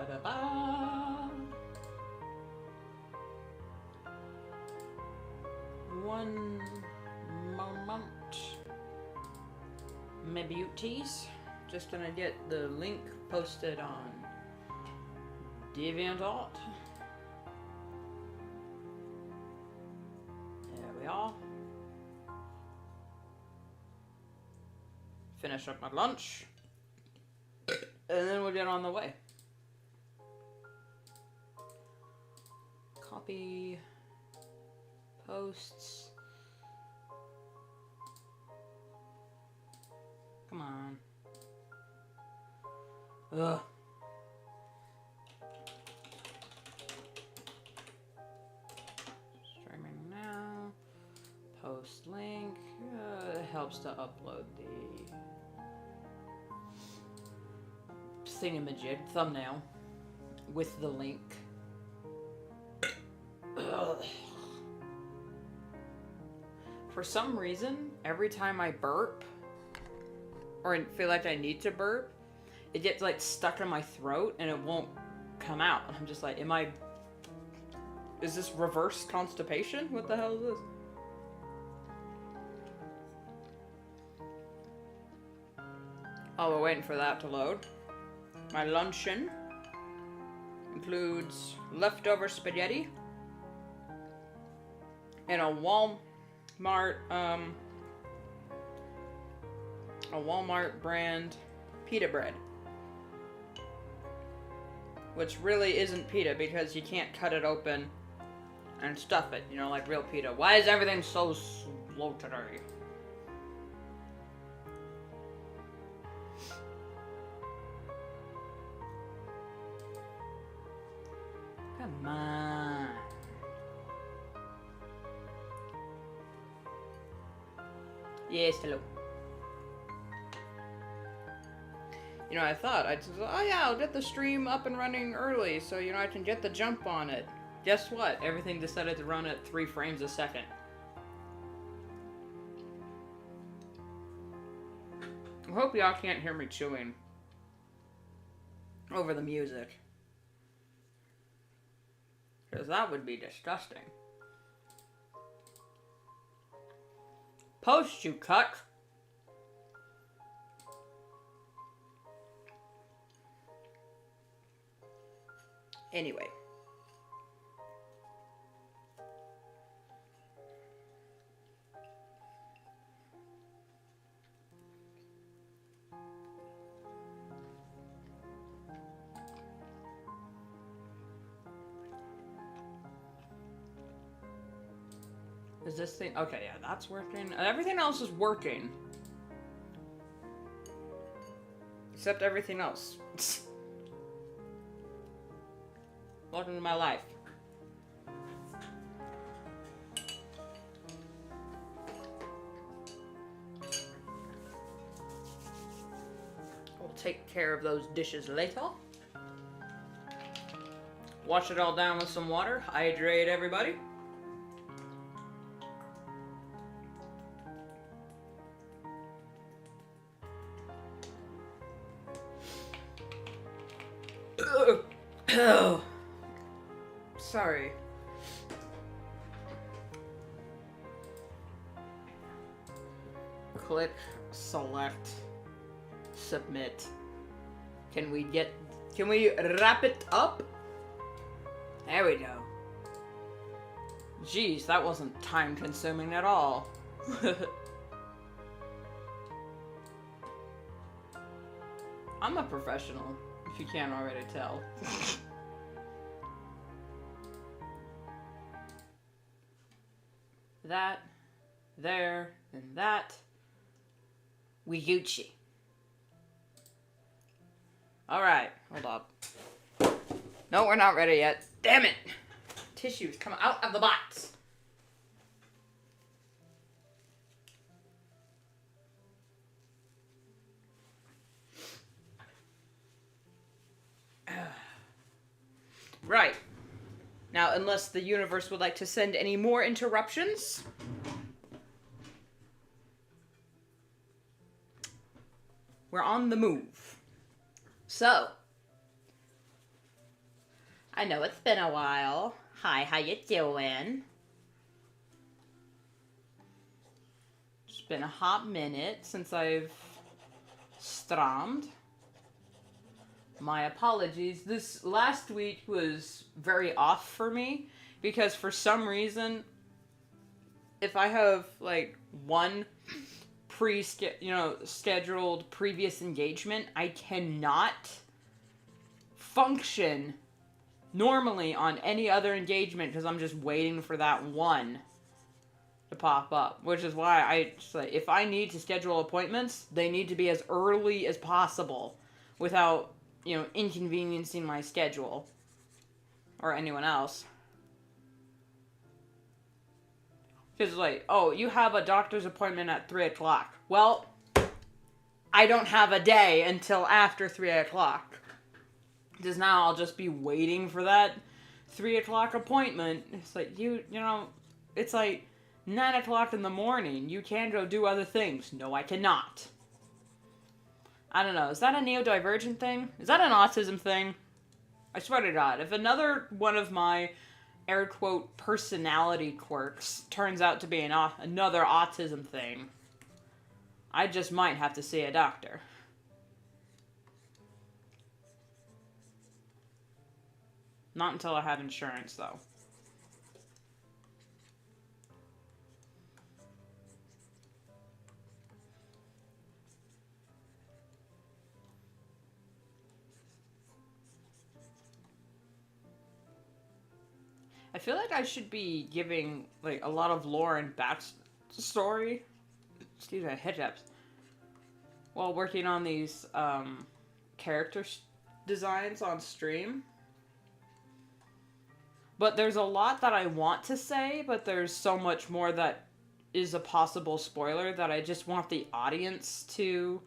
Ba-da-ba. One moment. Myuu teas. Just gonna get the link posted on DeviantArt. There we are. Finish up my lunch. And then we'll get on the way. Copy. Posts. Come on. Ugh. Streaming now. Post link. It helps to upload the thingamajig thumbnail with the link. Ugh. For some reason, every time I burp, or feel like I need to burp, it gets like stuck in my throat and it won't come out. I'm just like, is this reverse constipation? What the hell is this? Oh, we're waiting for that to load. My luncheon includes leftover spaghetti and a Walmart brand pita bread, which really isn't pita because you can't cut it open and stuff it, you know, like real pita. Why is everything so slow today? Come on. Yes, hello. You know, I thought, oh yeah, I'll get the stream up and running early so, you know, I can get the jump on it. Guess what? Everything decided to run at 3 frames a second. I hope y'all can't hear me chewing over the music, because that would be disgusting. Post, you cuck! Anyway. Is this thing... Okay, yeah, that's working. Everything else is working. Except everything else. Welcome to my life. We'll take care of those dishes later. Wash it all down with some water. Hydrate everybody. Oh. Sorry. Click, select, submit. Can we wrap it up? There we go. Jeez, that wasn't time consuming at all. I'm a professional, if you can't already tell. That, there, and that. We Gucci. Alright, hold up. No, we're not ready yet. Damn it! Tissues come out of the box. Right. Now, unless the universe would like to send any more interruptions, we're on the move. So, I know it's been a while. Hi, how you doing? It's been a hot minute since I've streamed. My apologies. This last week was very off for me because for some reason, if I have like one scheduled previous engagement, I cannot function normally on any other engagement because I'm just waiting for that one to pop up, which is why I just, like, if I need to schedule appointments, they need to be as early as possible without, inconveniencing my schedule or anyone else. Because, like, oh, you have a doctor's appointment at 3 o'clock. Well, I don't have a day until after 3 o'clock. Because now I'll just be waiting for that 3 o'clock appointment. It's like, it's like 9 o'clock in the morning. You can go do other things. No, I cannot. I don't know. Is that a neurodivergent thing? Is that an autism thing? I swear to God, if another one of my air quote personality quirks turns out to be another autism thing, I just might have to see a doctor. Not until I have insurance, though. I feel like I should be giving, like, a lot of lore and backstory. Excuse me, hiccups. While working on these, character designs on stream. But there's a lot that I want to say, but there's so much more that is a possible spoiler that I just want the audience to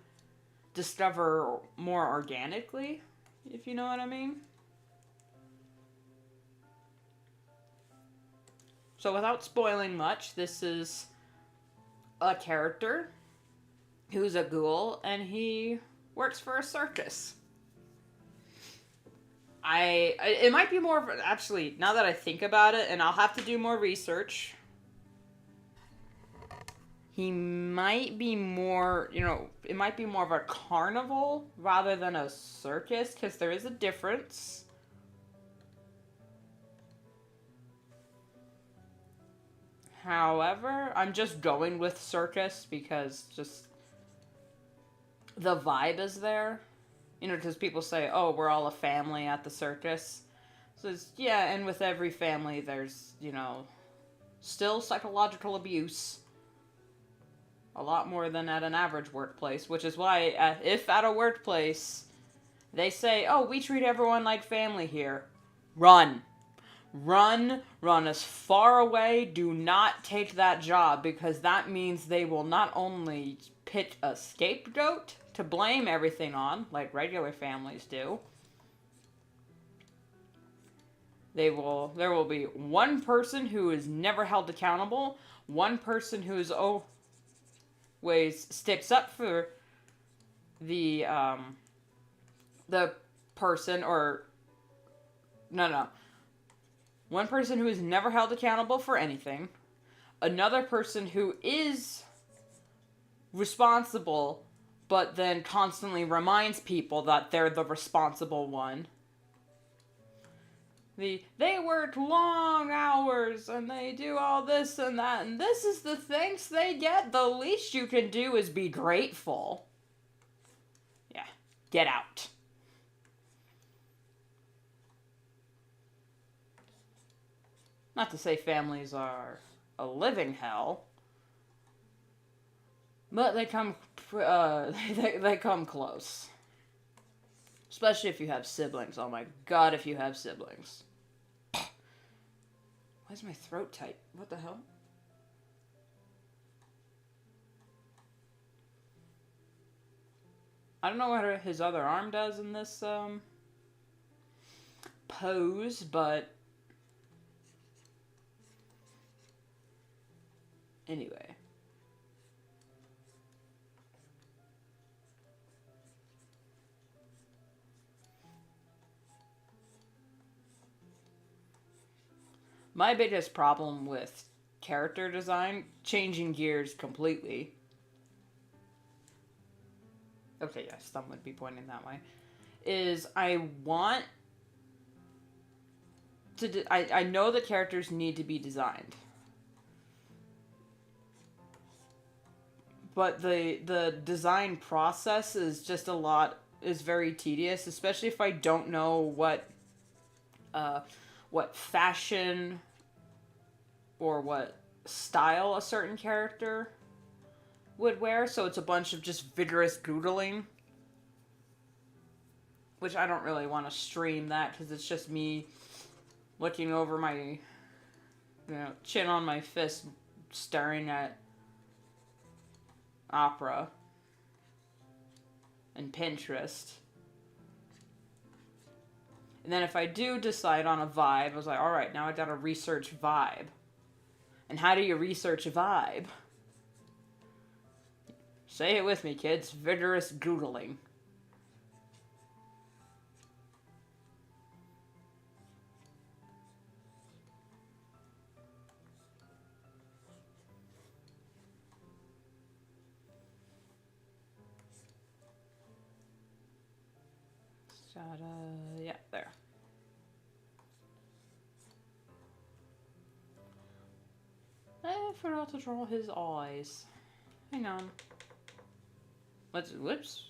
discover more organically, if you know what I mean. So without spoiling much, this is a character who's a ghoul, and he works for a circus. It might be more of, actually, now that I think about it, and I'll have to do more research, he might be more, it might be more of a carnival rather than a circus, because there is a difference. However, I'm just going with circus because just the vibe is there. Because people say, oh, we're all a family at the circus. So it's, yeah, and with every family there's, still psychological abuse. A lot more than at an average workplace, which is why if at a workplace they say, oh, we treat everyone like family here, run. Run as far away, do not take that job, because that means they will not only pick a scapegoat to blame everything on, like regular families do. There will be one person who is never held accountable, one person who is always sticks up for the person, or no. One person who is never held accountable for anything. Another person who is responsible, but then constantly reminds people that they're the responsible one. They work long hours, and they do all this and that, and this is the thanks they get. The least you can do is be grateful. Yeah, get out. Not to say families are a living hell, but they come they come close. Especially if you have siblings. Oh my God, if you have siblings. Why is my throat tight? What the hell? I don't know what his other arm does in this pose, but anyway. My biggest problem with character design, changing gears completely. Okay, yes, thumb would be pointing that way. Is I want to. I know that characters need to be designed, but the design process is just a lot. Is very tedious, especially if I don't know what fashion or what style a certain character would wear. So it's a bunch of just vigorous Googling, which I don't really want to stream that because it's just me looking over my chin on my fist staring at opera and Pinterest. And then if I do decide on a vibe, I was like, alright, now I gotta research vibe. And how do you research a vibe? Say it with me, kids. Vigorous Googling. Yeah, there. I forgot to draw his eyes. Hang on. Whoops.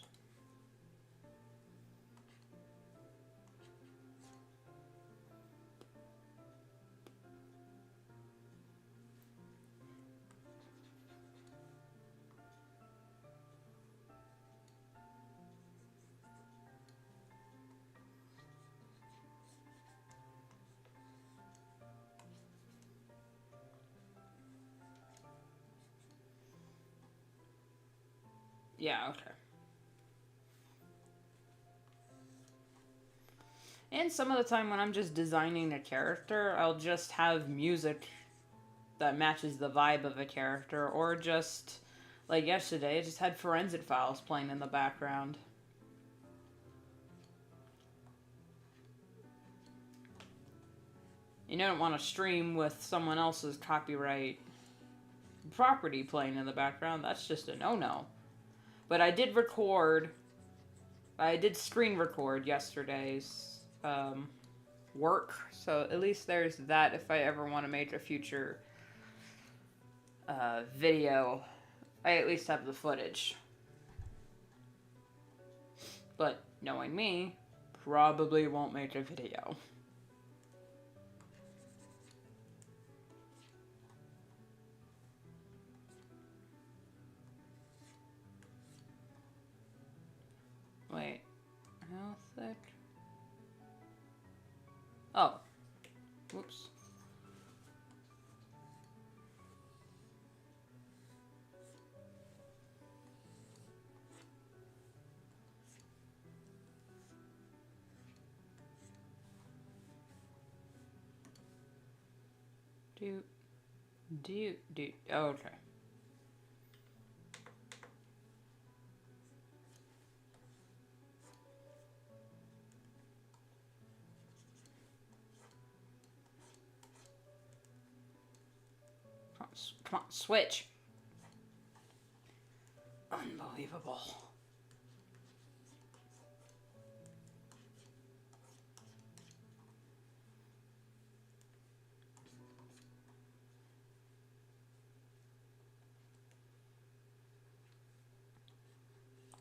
Yeah, okay. And some of the time when I'm just designing a character, I'll just have music that matches the vibe of a character, or just, like yesterday, I just had Forensic Files playing in the background. You don't want to stream with someone else's copyright property playing in the background. That's just a no-no. But I did screen record yesterday's work, so at least there's that if I ever want to make a future video. I at least have the footage. But knowing me, probably won't make a video. Wait, how thick? Oh, whoops. Oh, okay. Come on, switch. Unbelievable.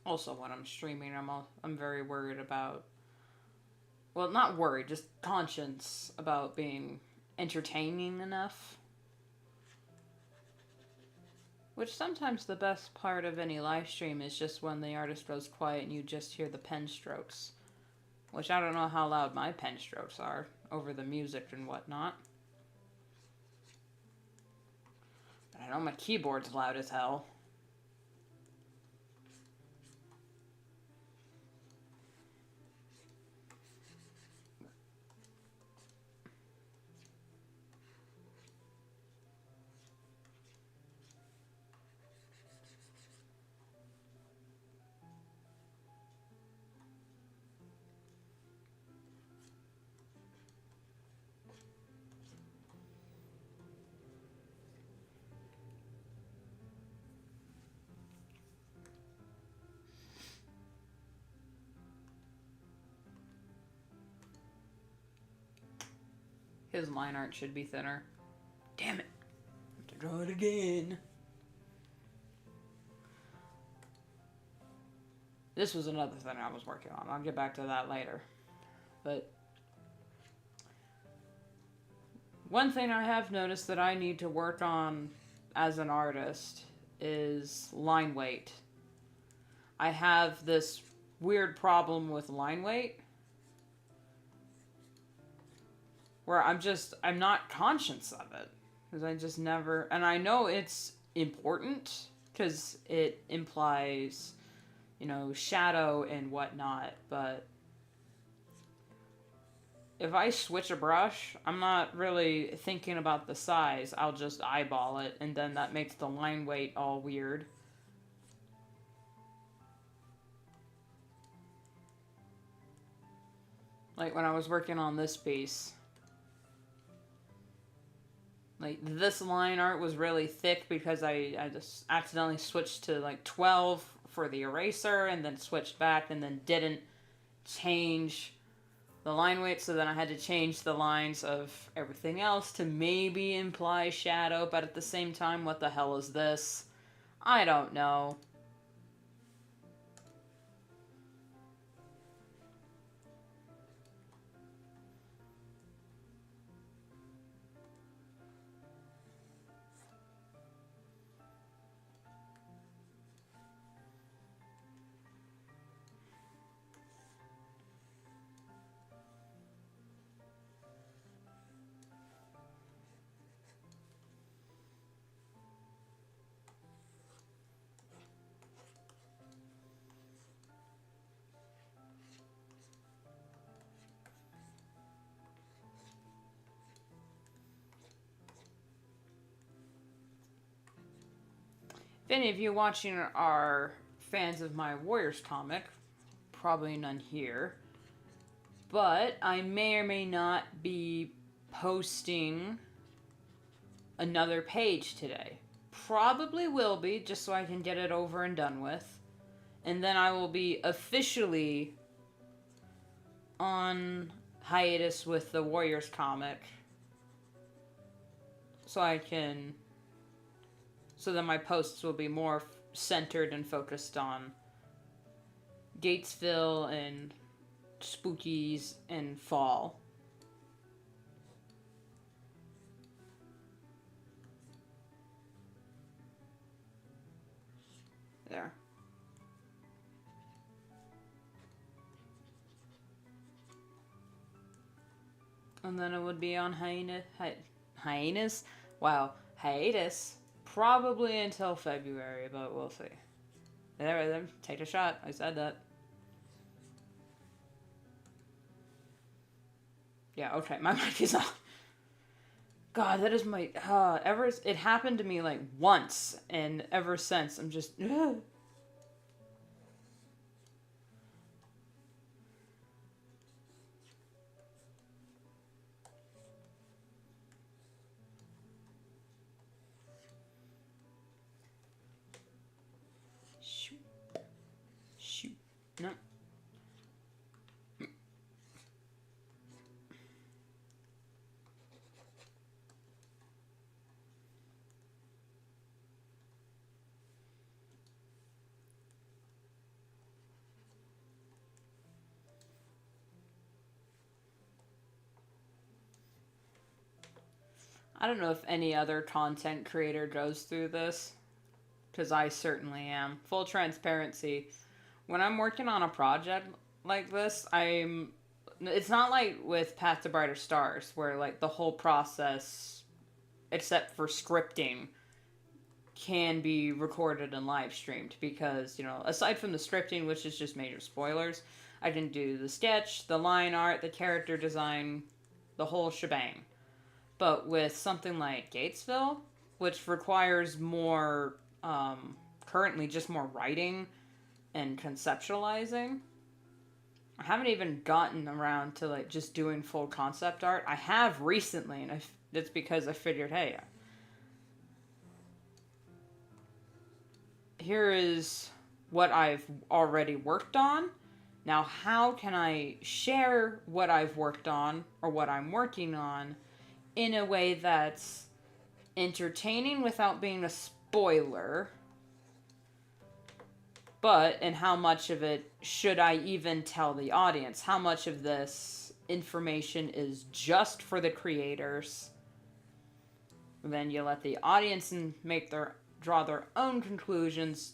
Also, when I'm streaming, I'm very worried about. Well, not worried, just conscious about being entertaining enough. Which sometimes the best part of any live stream is just when the artist goes quiet and you just hear the pen strokes. Which I don't know how loud my pen strokes are over the music and whatnot. But I know my keyboard's loud as hell. His line art should be thinner. Damn it. I have to draw it again. This was another thing I was working on. I'll get back to that later. But one thing I have noticed that I need to work on as an artist is line weight. I have this weird problem with line weight where I'm not conscious of it. Because I just never, and I know it's important because it implies, you know, shadow and whatnot, but if I switch a brush, I'm not really thinking about the size. I'll just eyeball it, and then that makes the line weight all weird. Like when I was working on this piece, like this line art was really thick because I just accidentally switched to like 12 for the eraser and then switched back and then didn't change the line weight, so then I had to change the lines of everything else to maybe imply shadow, but at the same time, what the hell is this? I don't know. If any of you watching are fans of my Warriors comic, probably none here, but I may or may not be posting another page today. Probably will be, just so I can get it over and done with. And then I will be officially on hiatus with the Warriors comic. So then my posts will be more centered and focused on Gatesville and spookies and fall. There. And then it would be on hiatus? Wow. Hiatus. Probably until February, but we'll see. There, take a shot. I said that. Yeah, okay, my mic is on. God, that is my... it happened to me, like, once, and ever since, I'm just... Shoot. No. I don't know if any other content creator goes through this, because I certainly am. Full transparency. When I'm working on a project like this, it's not like with Path to Brighter Stars, where like the whole process, except for scripting, can be recorded and live streamed, because, you know, aside from the scripting, which is just major spoilers, I can do the sketch, the line art, the character design, the whole shebang. But with something like Gatesville, which requires more, currently just more writing and conceptualizing, I haven't even gotten around to like just doing full concept art. I have recently, and it's because I figured, hey, here is what I've already worked on. Now, how can I share what I've worked on or what I'm working on in a way that's entertaining without being a spoiler. But, and how much of it should I even tell the audience? How much of this information is just for the creators? Then you let the audience draw their own conclusions.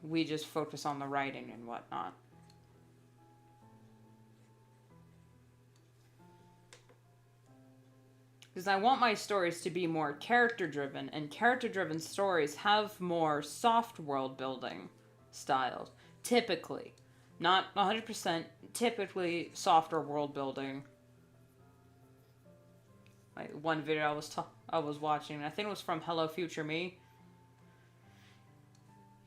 We just focus on the writing and whatnot. Because I want my stories to be more character-driven, and character-driven stories have more soft world-building styles. Typically. Not 100%, typically softer world-building. Like one video I was watching, I think it was from Hello Future Me.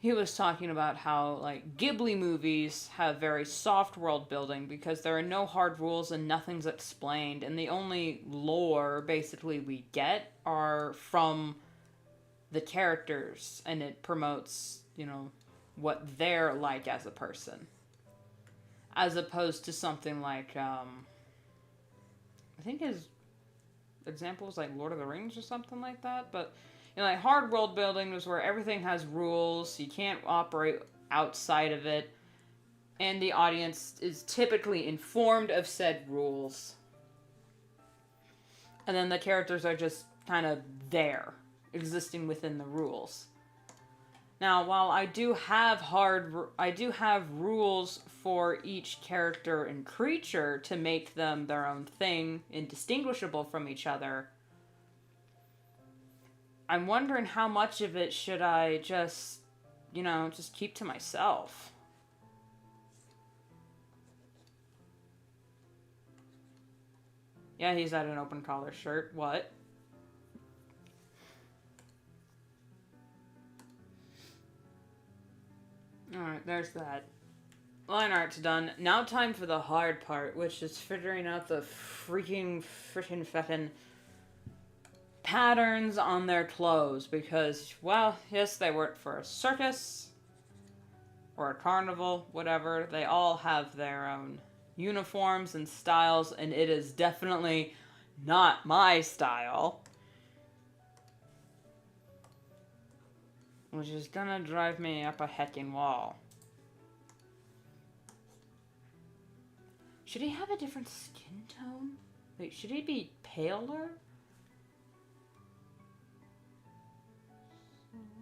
He was talking about how, like, Ghibli movies have very soft world building because there are no hard rules and nothing's explained, and the only lore, basically, we get are from the characters, and it promotes, you know, what they're like as a person. As opposed to something like, I think his example was like Lord of the Rings or something like that, but... You know, like, hard world building is where everything has rules, you can't operate outside of it, and the audience is typically informed of said rules. And then the characters are just kind of there, existing within the rules. Now, while I do have rules for each character and creature to make them their own thing, indistinguishable from each other, I'm wondering how much of it should I just keep to myself. Yeah, he's had an open collar shirt. What? Alright, there's that. Line art's done. Now time for the hard part, which is figuring out the freaking patterns on their clothes, because, well, yes, they work for a circus or a carnival, whatever. They all have their own uniforms and styles, and it is definitely not my style. Which is gonna drive me up a heckin' wall. Should he have a different skin tone? Wait, should he be paler?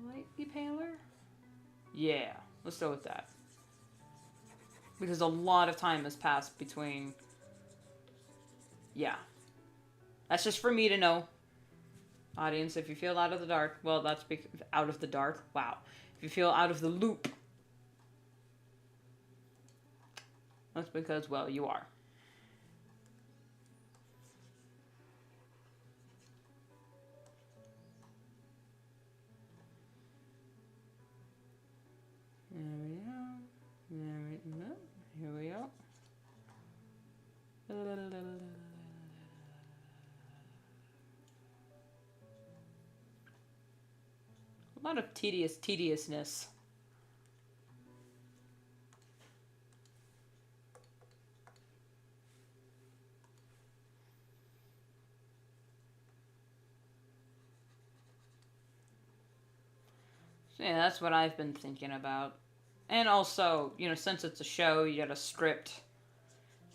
Slightly paler? Yeah, let's go with that. Because a lot of time has passed between... Yeah. That's just for me to know. Audience, if you feel out of the dark, well, that's out of the dark. Wow. If you feel out of the loop, that's because, well, you are. There we go. There we go. Here we go. A lot of tediousness. So yeah, that's what I've been thinking about. And also, you know, since it's a show, you gotta script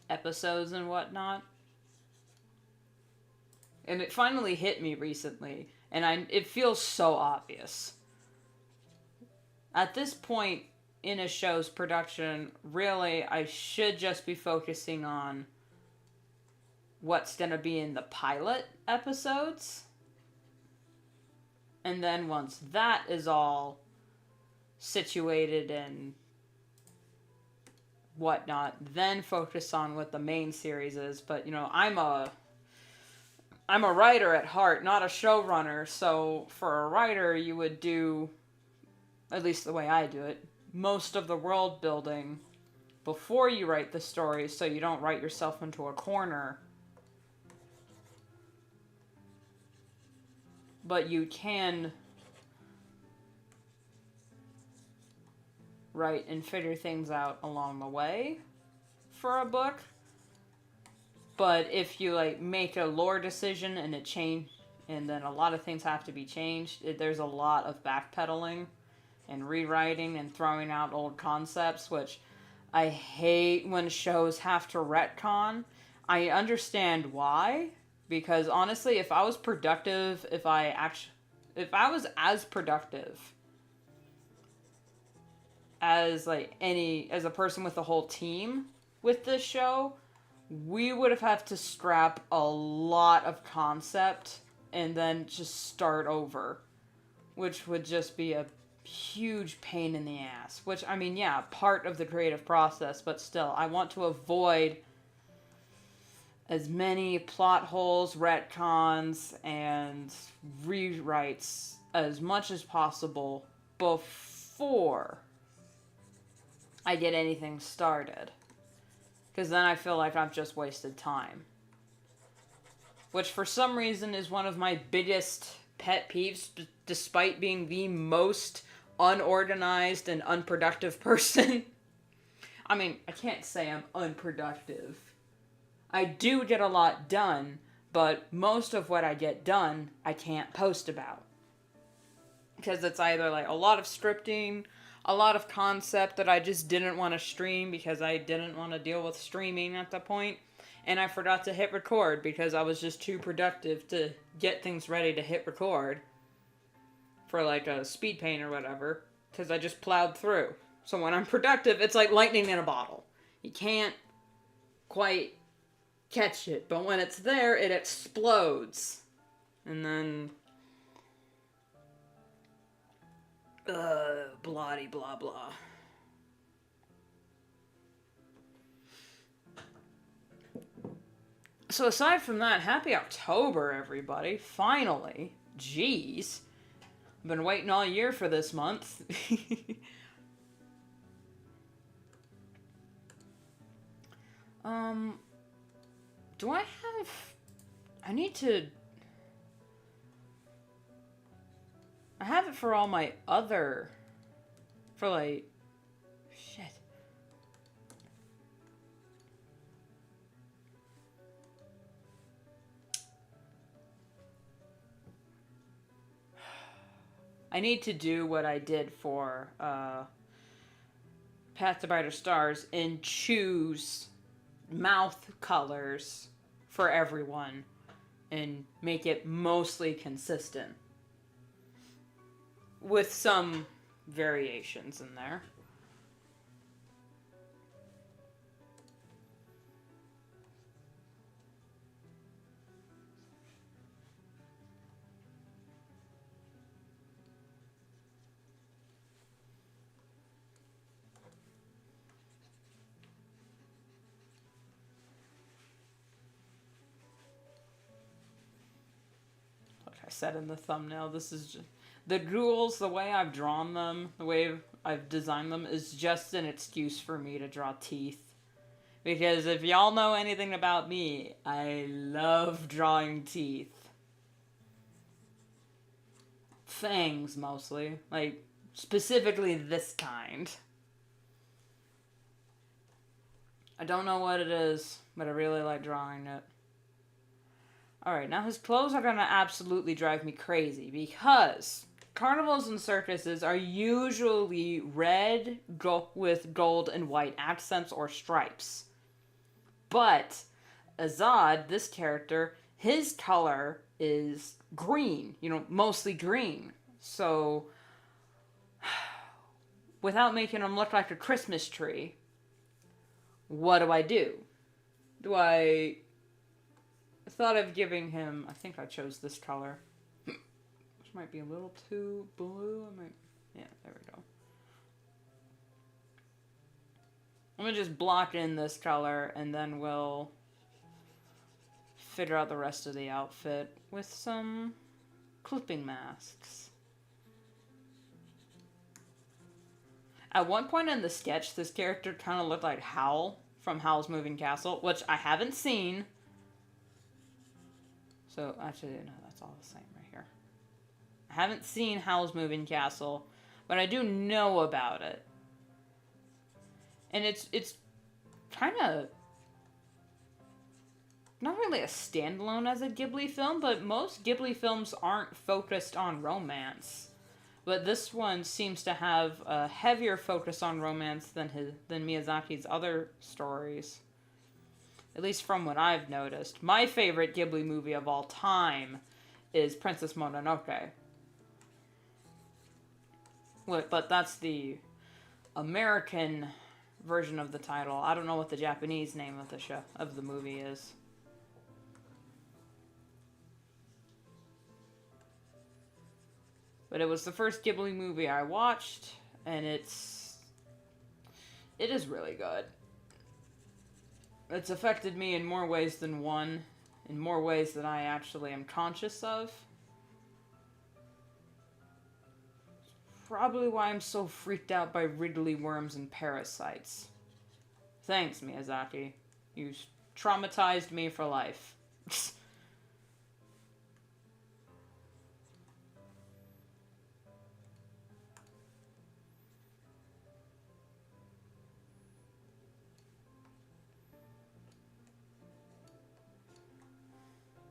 episodes and whatnot. And it finally hit me recently, and it feels so obvious. At this point in a show's production, really, I should just be focusing on what's gonna be in the pilot episodes. And then once that is all situated and whatnot, then focus on what the main series is. But, you know, I'm a writer at heart, not a showrunner, so for a writer, you would do, at least the way I do it, most of the world building before you write the story, so you don't write yourself into a corner. But you can write and figure things out along the way for a book. But if you like make a lore decision and it change, and then a lot of things have to be changed, there's a lot of backpedaling and rewriting and throwing out old concepts, which I hate when shows have to retcon. I understand why, because honestly, if I was productive, if I was as productive as as a person with a whole team with this show, we would have had to scrap a lot of concept and then just start over, which would just be a huge pain in the ass. Which, I mean, yeah, part of the creative process, but still, I want to avoid as many plot holes, retcons, and rewrites as much as possible before I get anything started. Because then I feel like I've just wasted time. Which for some reason is one of my biggest pet peeves, despite being the most unorganized and unproductive person. I mean, I can't say I'm unproductive. I do get a lot done, but most of what I get done, I can't post about. Because it's either like a lot of scripting, a lot of concept that I just didn't want to stream because I didn't want to deal with streaming at the point, and I forgot to hit record because I was just too productive to get things ready to hit record for like a speed paint or whatever, because I just plowed through. So when I'm productive, it's like lightning in a bottle. You can't quite catch it, but when it's there, it explodes. And then blah blah blah. So aside from that, happy October, everybody. Finally. Jeez. I've been waiting all year for this month. Do I have... I need to... I have it for all my other... For like... Shit. I need to do what I did for Path to Brighter Stars and choose mouth colors for everyone and make it mostly consistent with some variations in there. I said in the thumbnail, this is just... The ghouls, the way I've drawn them, the way I've designed them, is just an excuse for me to draw teeth. Because if y'all know anything about me, I love drawing teeth. Fangs, mostly. Like, specifically this kind. I don't know what it is, but I really like drawing it. Alright, now his clothes are gonna absolutely drive me crazy because carnivals and circuses are usually red with gold and white accents or stripes. But Azad, this character, his color is green, mostly green. So, without making him look like a Christmas tree, what do? I thought of giving him... I think I chose this color. Which might be a little too blue. Yeah, there we go. I'm gonna just block in this color, and then we'll figure out the rest of the outfit with some clipping masks. At one point in the sketch, this character kind of looked like Howl from Howl's Moving Castle, which I haven't seen. So, actually, no, that's all the same right here. I haven't seen Howl's Moving Castle, but I do know about it. And it's kind of... not really a standalone as a Ghibli film, but most Ghibli films aren't focused on romance. But this one seems to have a heavier focus on romance than Miyazaki's other stories. At least from what I've noticed. My favorite Ghibli movie of all time is Princess Mononoke. But that's the American version of the title. I don't know what the Japanese name of the movie is. But it was the first Ghibli movie I watched, and it is really good. It's affected me in more ways than one, in more ways than I actually am conscious of. Probably why I'm so freaked out by wriggly worms and parasites. Thanks, Miyazaki. You traumatized me for life.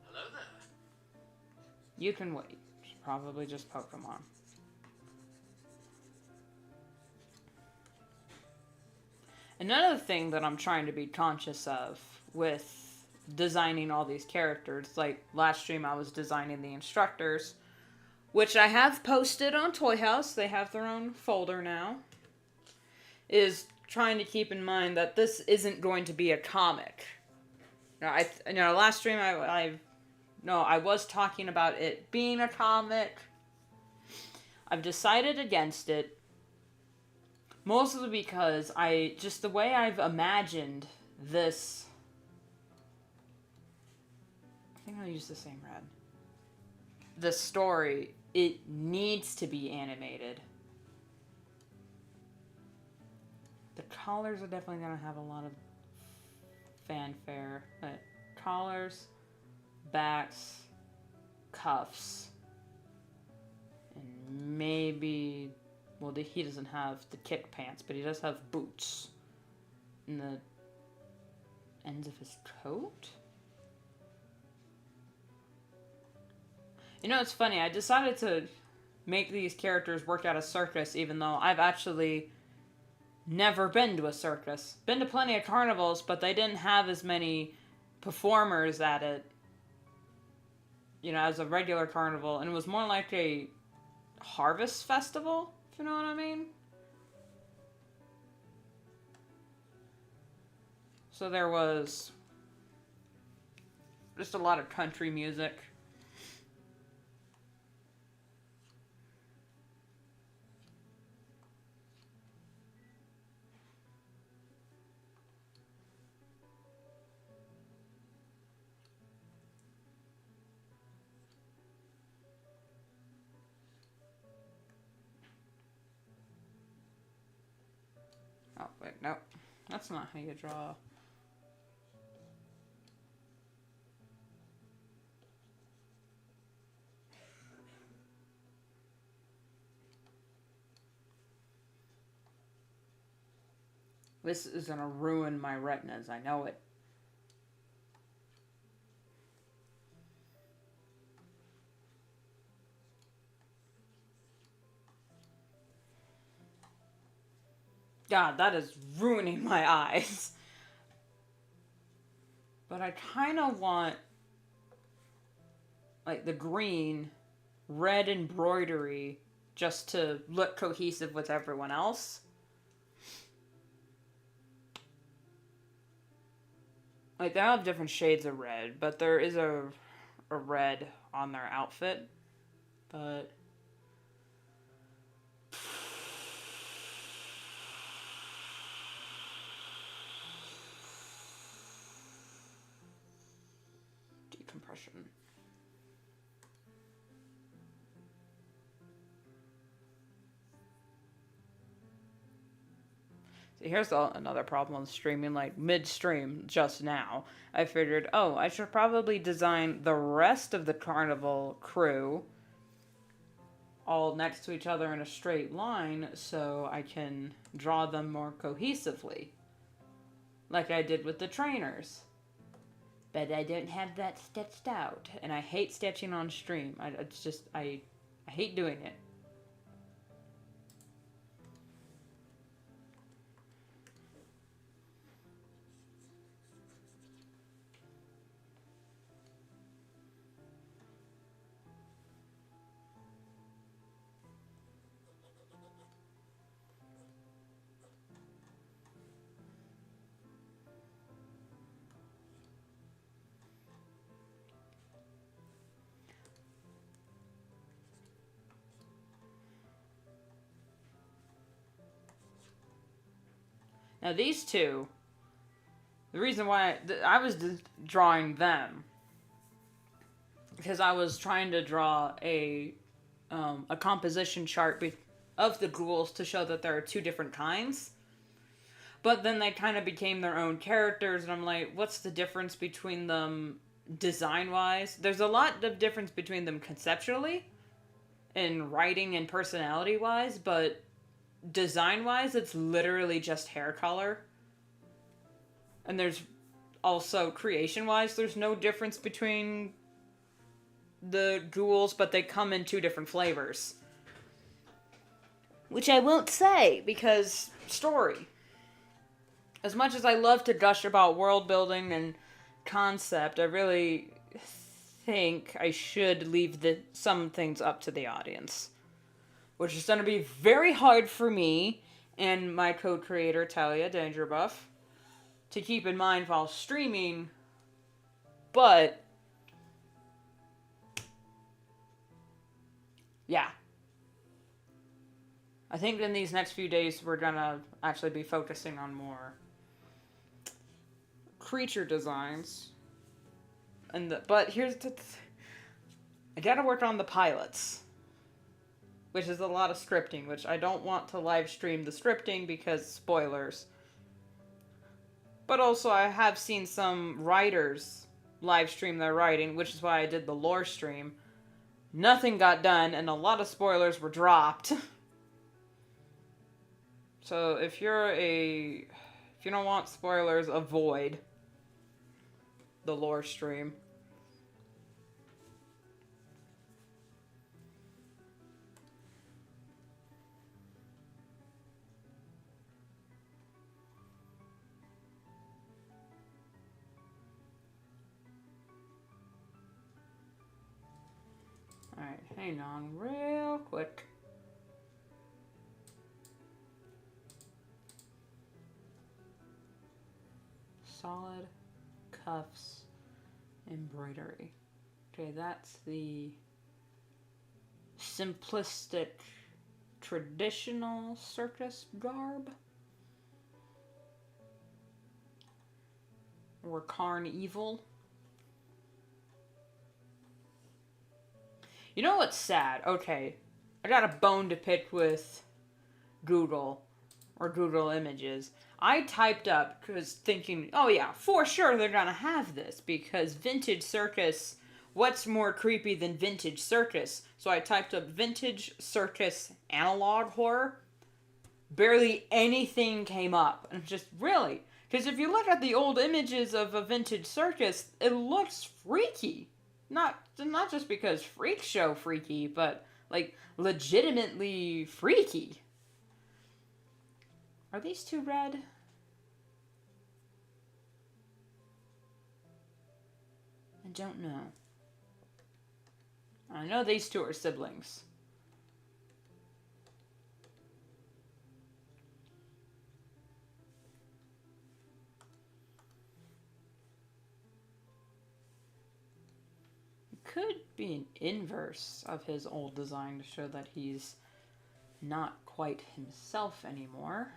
Hello there. You can wait. It's probably just Pokemon. Another thing that I'm trying to be conscious of with designing all these characters, like last stream I was designing the instructors, which I have posted on Toy House, they have their own folder now, is trying to keep in mind that this isn't going to be a comic. Now, last stream I was talking about it being a comic. I've decided against it. Mostly because the way I've imagined this, I think I'll use the same red. The story, it needs to be animated. The collars are definitely going to have a lot of fanfare. But collars, backs, cuffs, and maybe... Well, he doesn't have the kick pants, but he does have boots. And the ends of his coat? You know, it's funny. I decided to make these characters work at a circus, even though I've actually never been to a circus. Been to plenty of carnivals, but they didn't have as many performers at it, you know, as a regular carnival. And it was more like a harvest festival. You know what I mean? So there was just a lot of country music. Oh, wait, no. That's not how you draw. This is gonna ruin my retinas, I know it. God, that is ruining my eyes. But I kind of want, like, the green, red embroidery just to look cohesive with everyone else. Like, they all have different shades of red, but there is a red on their outfit. But... decompression. See, here's another problem with streaming, like mid-stream just now. I figured, oh, I should probably design the rest of the carnival crew all next to each other in a straight line so I can draw them more cohesively. Like I did with the trainers. but I don't have that sketched out. And I hate sketching on stream. I hate doing it. Now these two, the reason why I was drawing them, because I was trying to draw a composition chart of the ghouls to show that there are two different kinds. But then they kind of became their own characters, and I'm like, what's the difference between them design-wise? There's a lot of difference between them conceptually, and writing and personality-wise, but design-wise, it's literally just hair color. And there's also, creation-wise, there's no difference between the ghouls, but they come in two different flavors. Which I won't say, because story. As much as I love to gush about world building and concept, I really think I should leave some things up to the audience. Which is going to be very hard for me and my co-creator, Talia Dangerbuff, to keep in mind while streaming. But, yeah. I think in these next few days we're going to actually be focusing on more creature designs. But here's I gotta work on the pilots. Which is a lot of scripting, which I don't want to live stream the scripting because spoilers. But also I have seen some writers live stream their writing, which is why I did the lore stream. Nothing got done and a lot of spoilers were dropped. So if you don't want spoilers, avoid the lore stream. Alright, hang on real quick. Solid cuffs embroidery. Okay, that's the simplistic traditional circus garb. Or carnival. You know what's sad? Okay, I got a bone to pick with Google, or Google Images. I typed up, because thinking, oh yeah, for sure they're gonna have this, because vintage circus, what's more creepy than vintage circus? So I typed up vintage circus analog horror. Barely anything came up. And just, really? Because if you look at the old images of a vintage circus, it looks freaky. Not just because freak show freaky, but, like, legitimately freaky. Are these two red? I don't know. I know these two are siblings. Could be an inverse of his old design to show that he's not quite himself anymore.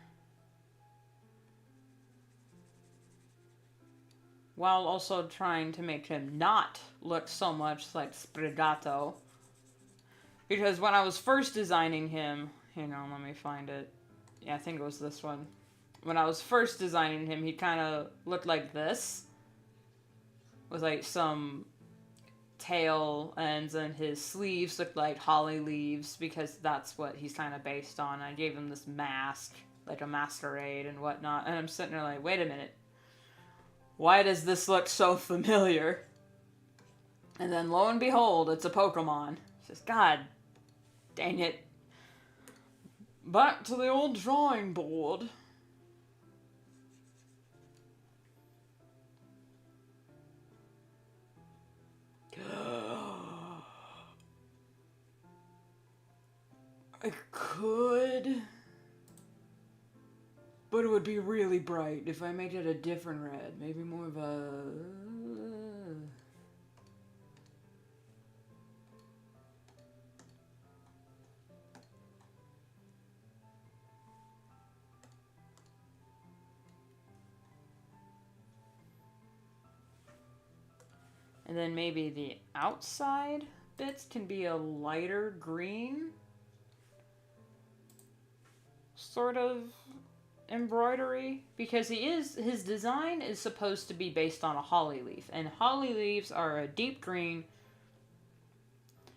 While also trying to make him not look so much like Spregato. Because when I was first designing him, hang on, let me find it. Yeah, I think it was this one. When I was first designing him, he kind of looked like this. With like some tail ends, and his sleeves looked like holly leaves because that's what he's kind of based on. I gave him this mask, like a masquerade and whatnot, and I'm sitting there like, wait a minute. Why does this look so familiar? And then lo and behold, it's a Pokemon. It's just, God dang it. Back to the old drawing board. I could, but it would be really bright if I made it a different red. Maybe more of a... And then maybe the outside bits can be a lighter green sort of embroidery, because his design is supposed to be based on a holly leaf, and holly leaves are a deep green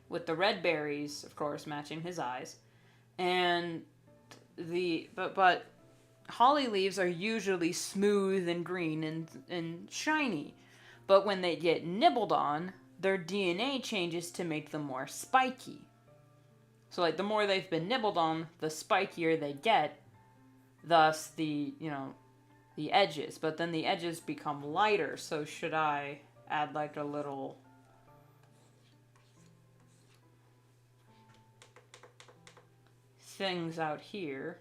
with the red berries, of course, matching his eyes. And but holly leaves are usually smooth and green and shiny. But when they get nibbled on, their DNA changes to make them more spiky. So, like, the more they've been nibbled on, the spikier they get. Thus, the edges. But then the edges become lighter. So, should I add, like, a little... things out here?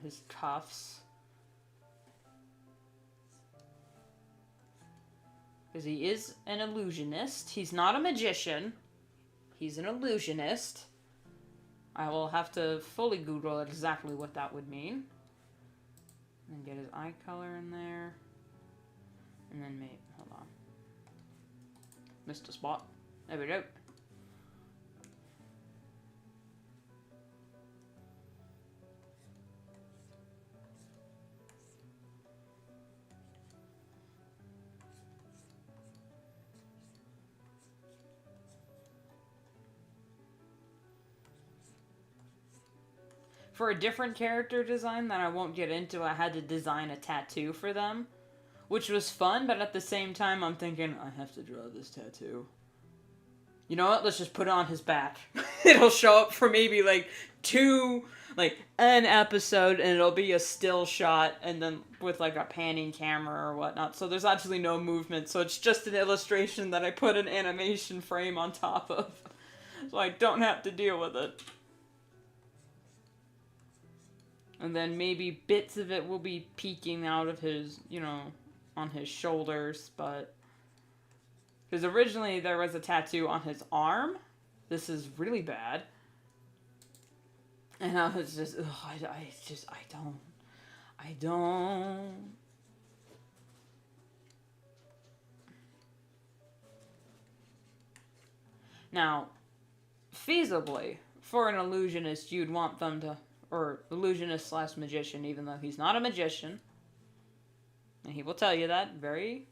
His cuffs. Because he is an illusionist. He's not a magician. He's an illusionist. I will have to fully Google exactly what that would mean. And get his eye color in there. And then maybe... Hold on. Missed a spot. There we go. For a different character design that I won't get into, I had to design a tattoo for them. Which was fun, but at the same time, I'm thinking, I have to draw this tattoo. You know what? Let's just put it on his back. It'll show up for maybe, like, an episode, and it'll be a still shot, and then with, like, a panning camera or whatnot. So there's actually no movement, so it's just an illustration that I put an animation frame on top of. So I don't have to deal with it. And then maybe bits of it will be peeking out of his, on his shoulders, but... Because originally there was a tattoo on his arm. This is really bad. And I was just, I don't. Now, feasibly, for an illusionist, you'd want them to... Or illusionist / magician, even though he's not a magician. And he will tell you that very...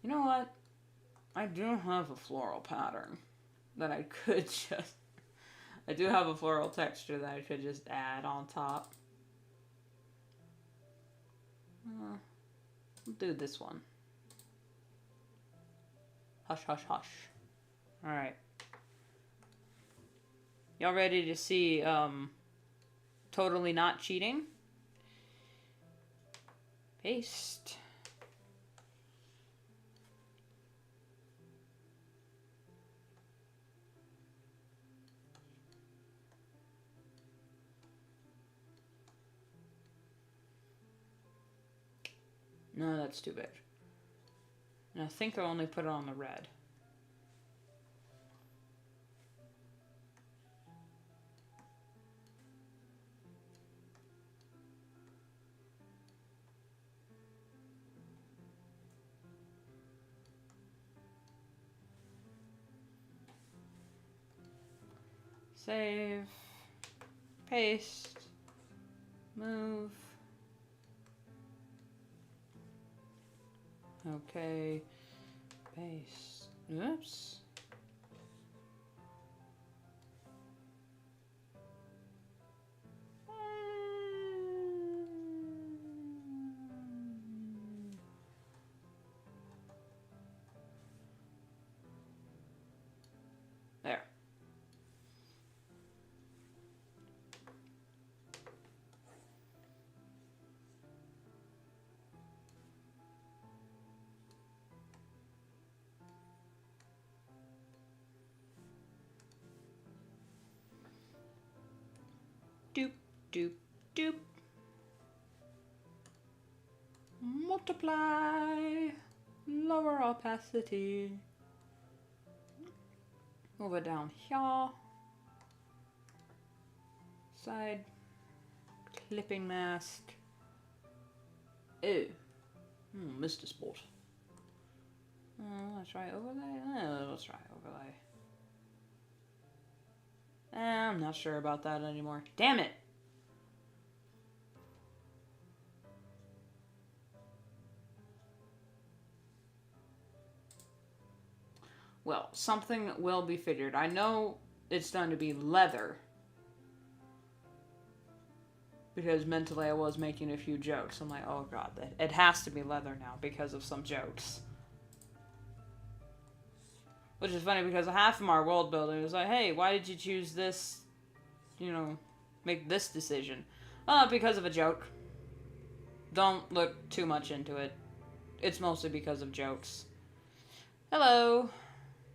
You know what? I do have a floral pattern that I could just... I do have a floral texture that I could just add on top. I'll do this one. Hush, hush, hush. Alright. Y'all ready to see, totally not cheating? Paste. No, that's too big. And I think I only put it on the red. Save. Paste. Move. Okay. Paste. Oops. Doop, doop, doop. Multiply. Lower opacity. Move it down here. Side. Clipping mask. Ew. Missed a spot. Let's try overlay. Let's try overlay. I'm not sure about that anymore. Damn it! Well, something will be figured. I know it's going to be leather. Because mentally I was making a few jokes. I'm like, oh god, it has to be leather now because of some jokes. Which is funny because half of our world building is like, hey, why did you choose this, you know, make this decision? Because of a joke. Don't look too much into it. It's mostly because of jokes. Hello.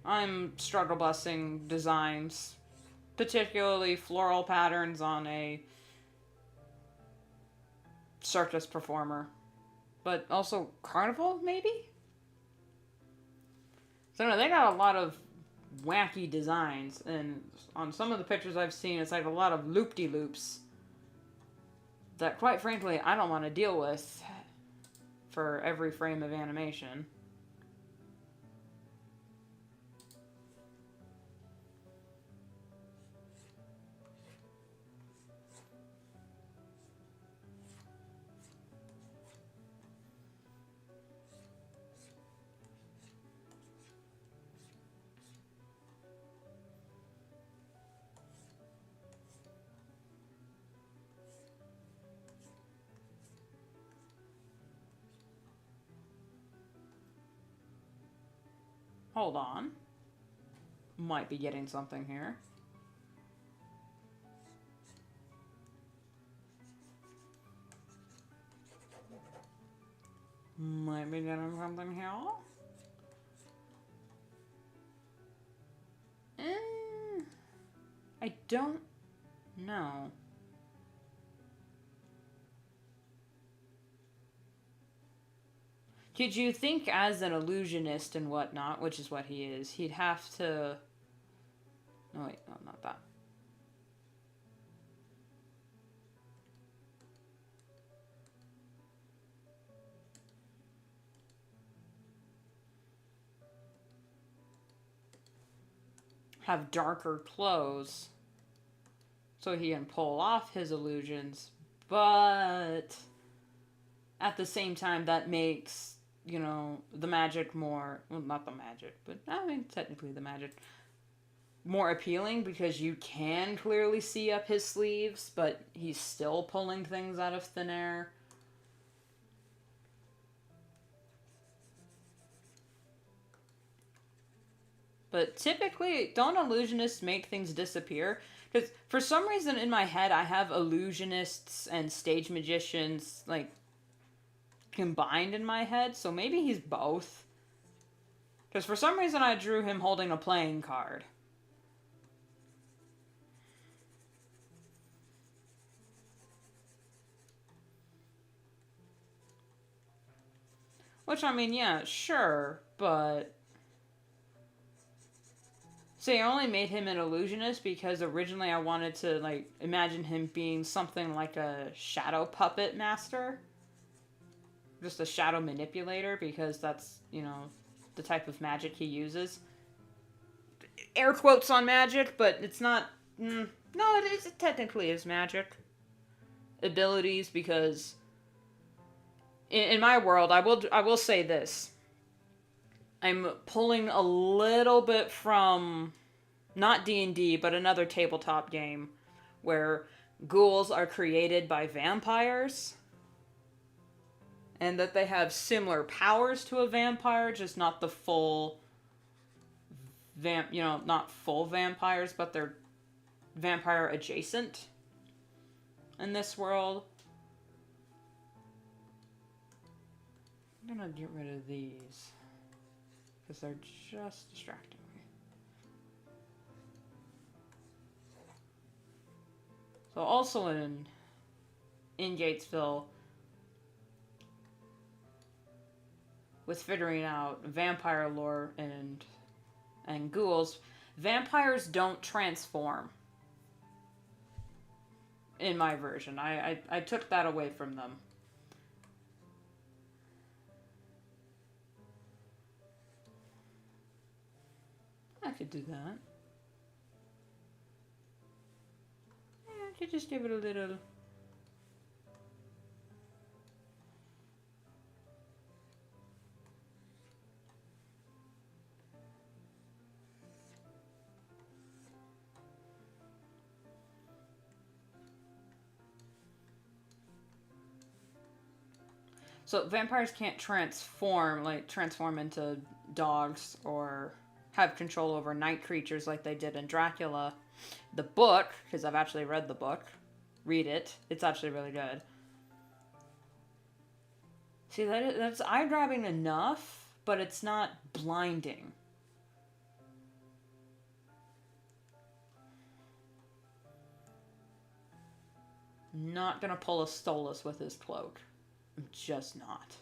I'm struggle busting designs. Particularly floral patterns on a circus performer. But also carnival, maybe? So no, they got a lot of wacky designs, and on some of the pictures I've seen, it's like a lot of loop-de-loops that, quite frankly, I don't want to deal with for every frame of animation. Hold on. Might be getting something here. Might be getting something here. I don't know. Could you think as an illusionist and whatnot, which is what he is, he'd have to... No, wait, no, not that. Have darker clothes so he can pull off his illusions, but at the same time that makes, you know, the magic more, well, not the magic, but I mean technically the magic more appealing because you can clearly see up his sleeves, but he's still pulling things out of thin air. But typically, don't illusionists make things disappear? Because for some reason in my head, I have illusionists and stage magicians, like, combined in my head. So maybe he's both. Because for some reason, I drew him holding a playing card. Which, I mean, yeah, sure, but... See, I only made him an illusionist because originally I wanted to, like, imagine him being something like a shadow puppet master. Just a shadow manipulator, because that's, you know, the type of magic he uses. Air quotes on magic, but it's not... no, it technically is magic. Abilities, because... In my world, I will say this. I'm pulling a little bit from, not D&D, but another tabletop game where ghouls are created by vampires. And that they have similar powers to a vampire, just not the full, not full vampires, but they're vampire adjacent in this world. I'm gonna get rid of these. Because they're just distracting me. So also in Gatesville, with figuring out vampire lore and ghouls, vampires don't transform. In my version, I took that away from them. I could do that. Yeah, I could just give it a little. So vampires can't transform into dogs or have control over night creatures like they did in Dracula. The book, because I've actually read the book. Read it. It's actually really good. See, that's eye-grabbing enough, but it's not blinding. Not gonna pull a Stolas with his cloak. I'm just not.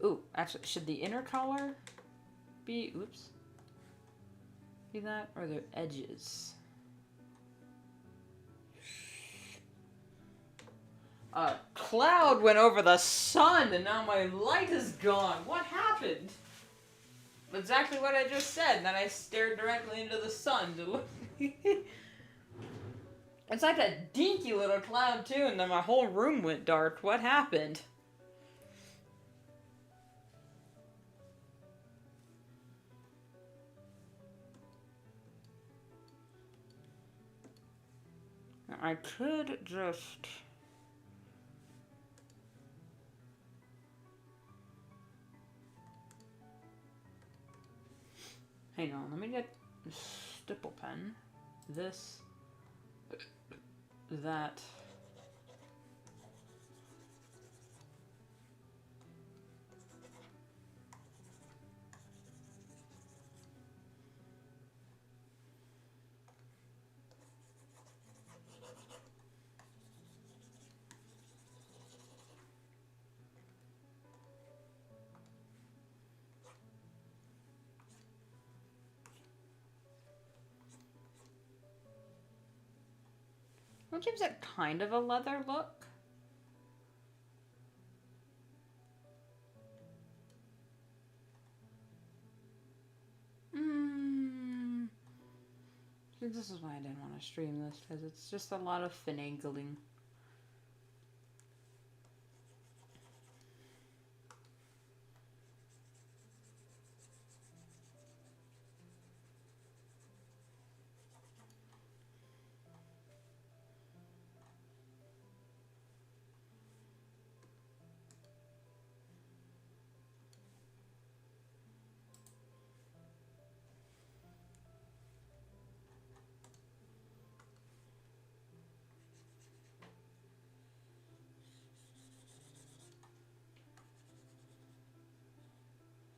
Ooh, actually, should the inner color be, be that, or the edges? A cloud went over the sun and now my light is gone. What happened? Exactly what I just said, and then I stared directly into the sun to look. It's like a dinky little cloud too, and then my whole room went dark. What happened? I could just... Hang on, let me get a stipple pen. This... that... What gives it kind of a leather look? This is why I didn't want to stream this, because it's just a lot of finagling.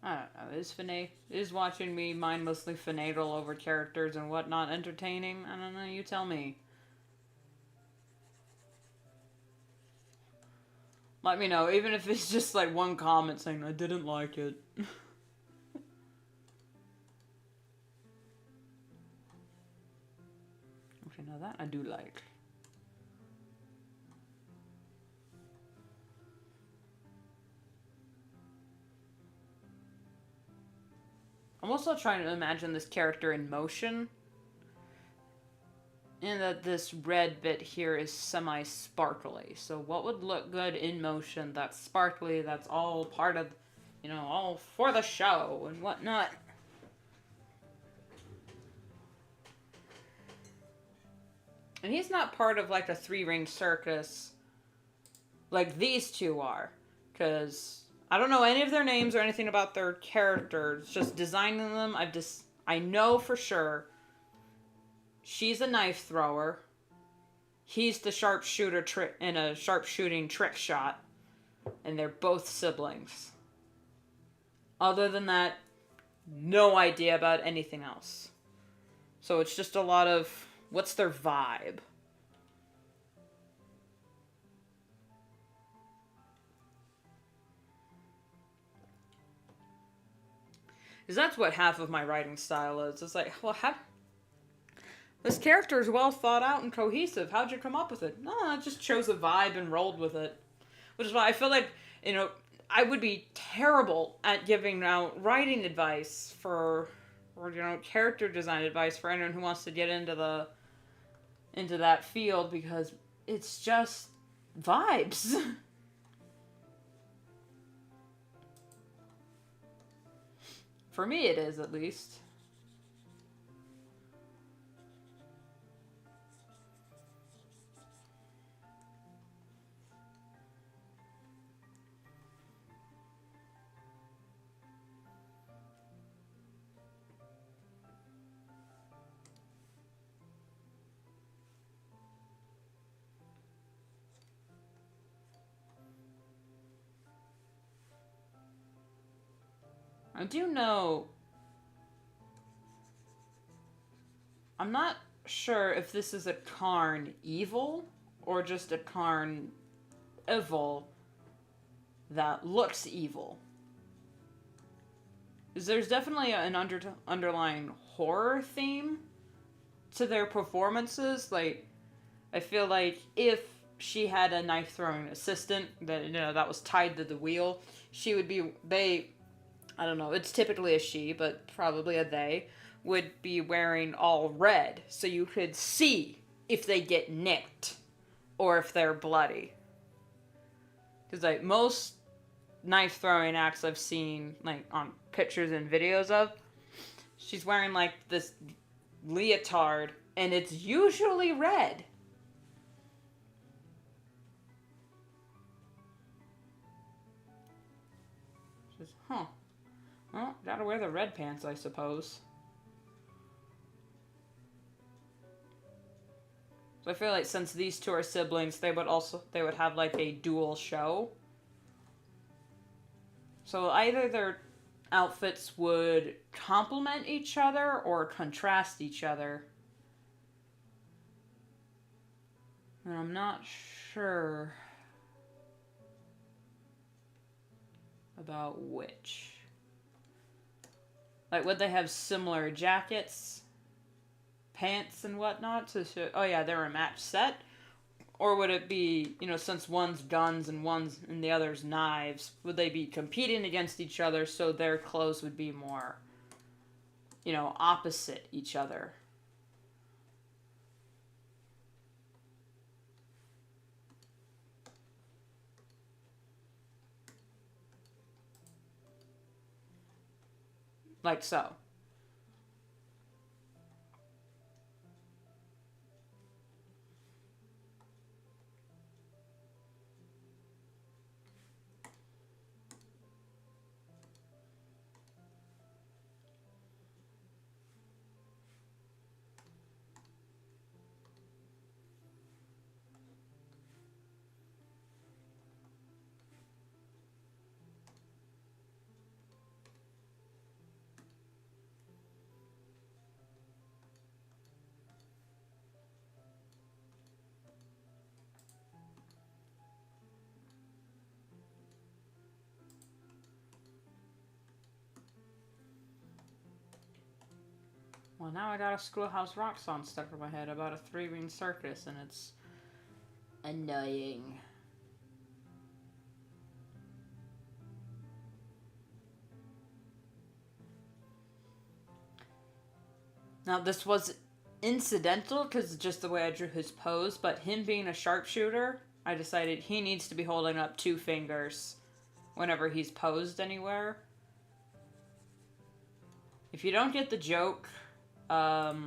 I don't know, is watching me mindlessly finagle over characters and whatnot entertaining? I don't know, you tell me. Let me know, even if it's just like one comment saying I didn't like it. Okay, now that I do like. I'm also trying to imagine this character in motion. And that this red bit here is semi-sparkly. So what would look good in motion that's sparkly, that's all part of, you know, all for the show and whatnot. And he's not part of like a three-ring circus like these two are. Because I don't know any of their names or anything about their characters. Just designing them, I know for sure she's a knife thrower. He's the sharpshooter in a sharpshooting trick shot. And they're both siblings. Other than that, no idea about anything else. So it's just a lot of, what's their vibe? Because that's what half of my writing style is. It's like, well, this character is well thought out and cohesive. How'd you come up with it? No, I just chose a vibe and rolled with it. Which is why I feel like, I would be terrible at giving out writing advice or character design advice for anyone who wants to get into that field, because it's just vibes. For me, it is, at least. I do know. I'm not sure if this is a Karn evil or just a Karn evil that looks evil. Because there's definitely an underlying horror theme to their performances. Like, I feel like if she had a knife throwing assistant that was tied to the wheel, she would be I don't know, it's typically a she, but probably a they, would be wearing all red, so you could see if they get nicked or if they're bloody. Because, like, most knife throwing acts I've seen, like, on pictures and videos of, she's wearing, like, this leotard, and it's usually red. Just, huh. Well, gotta wear the red pants, I suppose. So I feel like since these two are siblings, they would have like a dual show. So either their outfits would complement each other or contrast each other. And I'm not sure about which. Like, would they have similar jackets, pants, and whatnot to show, oh yeah, they're a match set? Or would it be, since one's guns and the other's knives, would they be competing against each other so their clothes would be more, opposite each other? Like so. Well, now I got a Schoolhouse Rock song stuck in my head about a three-ring circus, and it's annoying. Now, this was incidental because just the way I drew his pose, but him being a sharpshooter, I decided he needs to be holding up 2 fingers whenever he's posed anywhere. If you don't get the joke, well,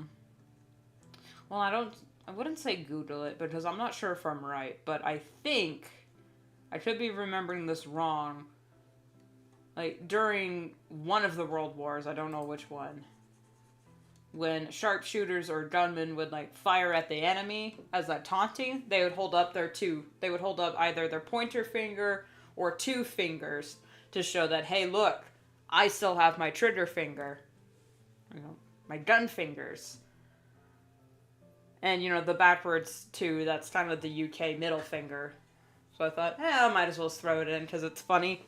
I wouldn't say Google it because I'm not sure if I'm right, but I think I could be remembering this wrong. Like, during one of the World Wars, I don't know which one, when sharpshooters or gunmen would, like, fire at the enemy as a taunting, they would hold up either their pointer finger or 2 fingers to show that, hey, look, I still have my trigger finger. My gun fingers. And, the backwards, too, that's kind of the UK middle finger. So I thought, I might as well throw it in, because it's funny.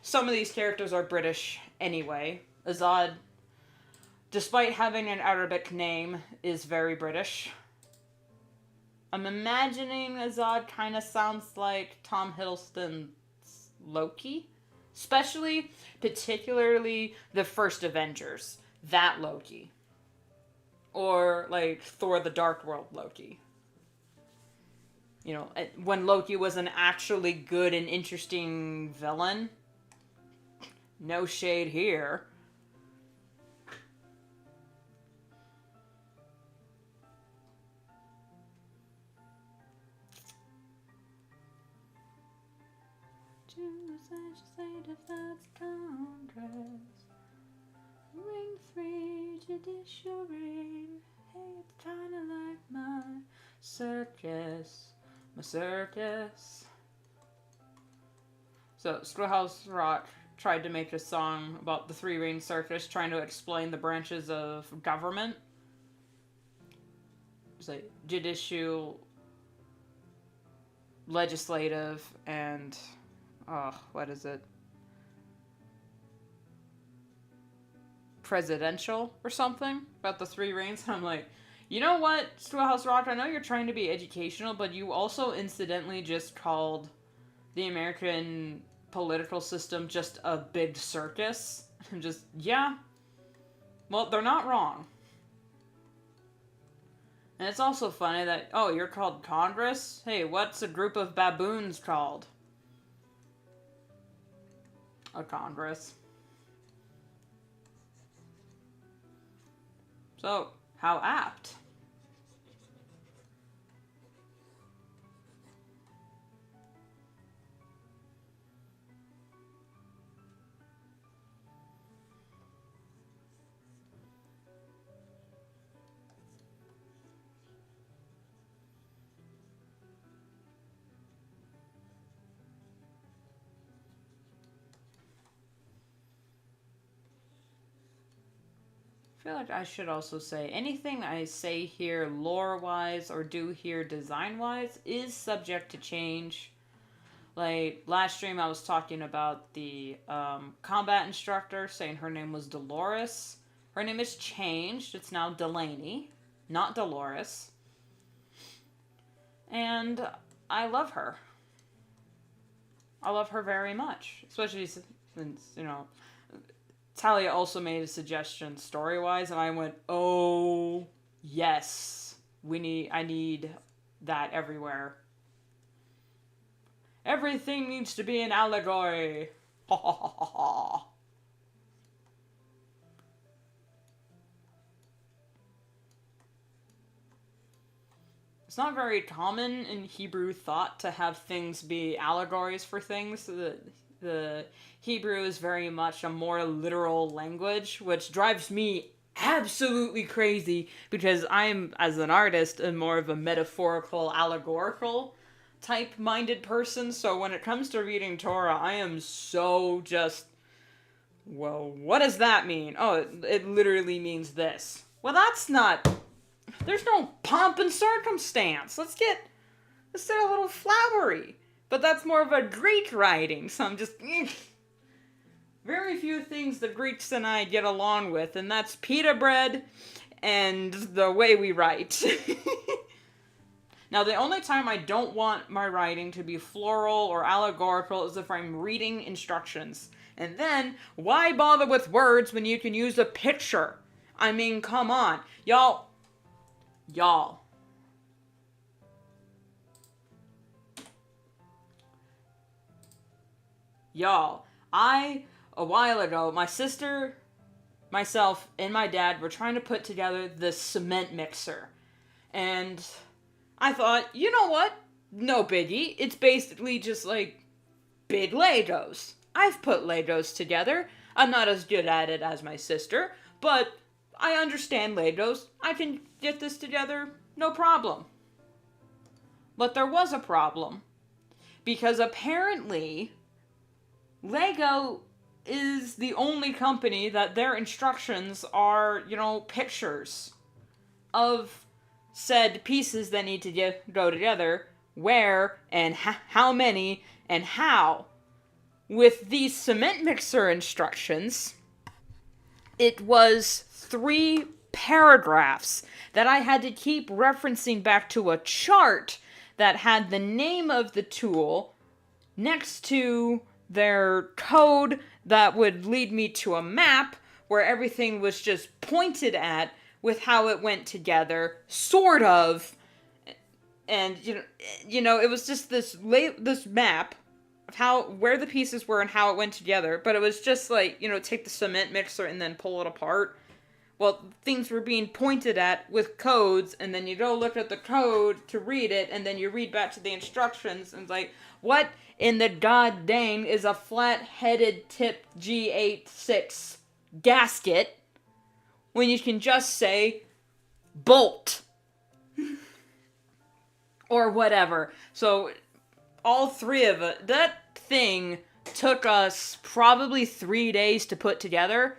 Some of these characters are British anyway. Azad, despite having an Arabic name, is very British. I'm imagining Azad kind of sounds like Tom Hiddleston's Loki. Particularly the first Avengers. That Loki. Or, like, Thor the Dark World Loki. When Loki was an actually good and interesting villain. No shade here. Ring 3, judicial ring. Hey, it's kinda like my circus. So, Schoolhouse Rock tried to make a song about the three-ring circus, trying to explain the branches of government. It's like judicial, legislative, and what is it? Presidential or something about the three rings. I'm like, you know what, Schoolhouse Rock, I know you're trying to be educational, but you also incidentally just called the American political system just a big circus. I'm just, yeah. Well, they're not wrong. And it's also funny that, you're called Congress? Hey, what's a group of baboons called? A Congress. So, how apt. I feel like I should also say anything I say here lore-wise or do here design-wise is subject to change. Like, last stream I was talking about the combat instructor, saying her name was Dolores. Her name is changed. It's now Delaney, not Dolores. And I love her. I love her very much. Especially since, Talia also made a suggestion story-wise, and I went, oh, yes. I need that everywhere. Everything needs to be an allegory. Ha ha ha ha ha. It's not very common in Hebrew thought to have things be allegories for things. The Hebrew is very much a more literal language, which drives me absolutely crazy because I'm, as an artist, more of a metaphorical, allegorical type-minded person. So when it comes to reading Torah, I am so just, well, what does that mean? Oh, it literally means this. Well, that's not, there's no pomp and circumstance. Let's get a little flowery. But that's more of a Greek writing, so I'm just... Very few things the Greeks and I get along with, and that's pita bread and the way we write. Now, the only time I don't want my writing to be floral or allegorical is if I'm reading instructions. And then, why bother with words when you can use a picture? I mean, come on. Y'all. A while ago, my sister, myself, and my dad were trying to put together this cement mixer. And I thought, you know what? No biggie. It's basically just like big Legos. I've put Legos together. I'm not as good at it as my sister, but I understand Legos. I can get this together, no problem. But there was a problem. Because apparently, Lego is the only company that their instructions are, pictures of said pieces that need to go together, where and how many and how. With these cement mixer instructions, it was 3 paragraphs that I had to keep referencing back to a chart that had the name of the tool next to their code that would lead me to a map where everything was just pointed at with how it went together, sort of. And you know, it was just this map of where the pieces were and how it went together, but it was just like, take the cement mixer and then pull it apart. Well, things were being pointed at with codes, and then you go look at the code to read it, and then you read back to the instructions, and it's like, what in the god dang is a flat-headed tip G86 gasket when you can just say bolt? Or whatever. So, all 3 of it, that thing took us probably 3 days to put together,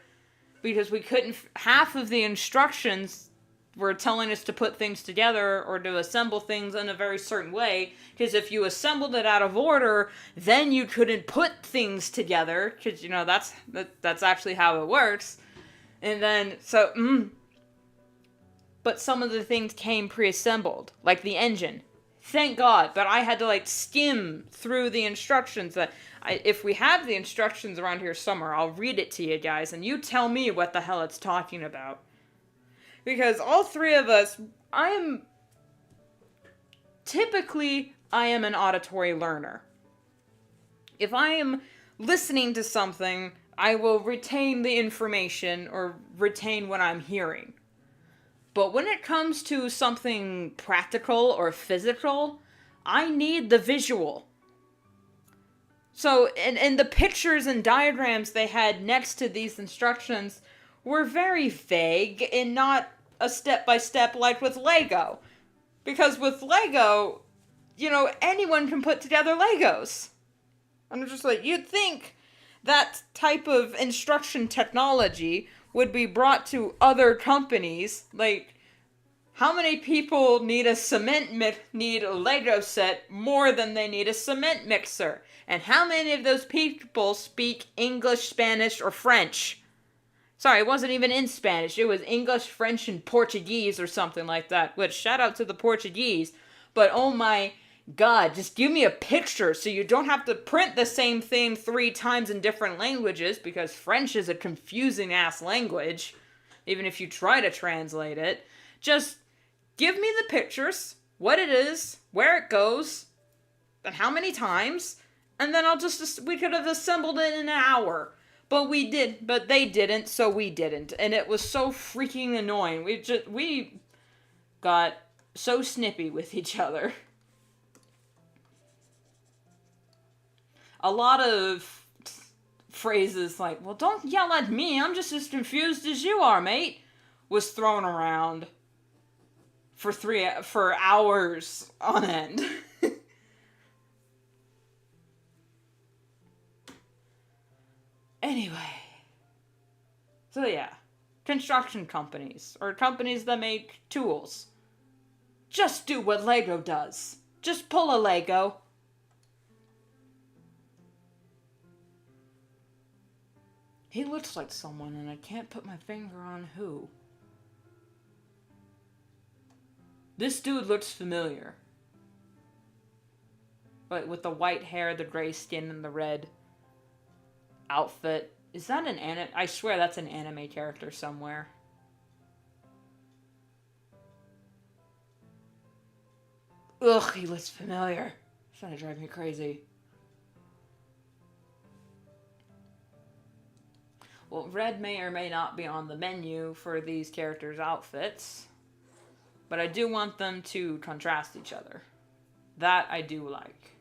because we couldn't, half of the instructions were telling us to put things together or to assemble things in a very certain way, because if you assembled it out of order, then you couldn't put things together, because, that's actually how it works. And then, but some of the things came pre-assembled, like the engine. Thank God, but I had to, skim through the instructions. If we have the instructions around here somewhere, I'll read it to you guys, and you tell me what the hell it's talking about. Because all 3 of us, I am an auditory learner. If I am listening to something, I will retain the information or retain what I'm hearing. But when it comes to something practical or physical, I need the visual. So, and the pictures and diagrams they had next to these instructions were very vague and not a step-by-step like with Lego. Because with Lego, anyone can put together Legos. I'm just like, you'd think that type of instruction technology would be brought to other companies. Like, how many people need a Lego set more than they need a cement mixer? And how many of those people speak English, Spanish, or French? Sorry, it wasn't even in Spanish. It was English, French, and Portuguese or something like that. Which, shout out to the Portuguese. But oh my God, just give me a picture so you don't have to print the same thing 3 times in different languages, because French is a confusing ass language, even if you try to translate it. Just give me the pictures, what it is, where it goes, and how many times, and then we could have assembled it in an hour. But they didn't, so we didn't. And it was so freaking annoying. We got so snippy with each other. A lot of phrases like, well, don't yell at me, I'm just as confused as you are, mate, was thrown around for hours on end. Anyway. So yeah. Construction companies, or companies that make tools. Just do what Lego does. Just pull a Lego. He looks like someone, and I can't put my finger on who. This dude looks familiar. But with the white hair, the gray skin, and the red outfit. Is that an anime? I swear that's an anime character somewhere. Ugh, he looks familiar. It's trying to drive me crazy. Well, red may or may not be on the menu for these characters' outfits. But I do want them to contrast each other. That I do like.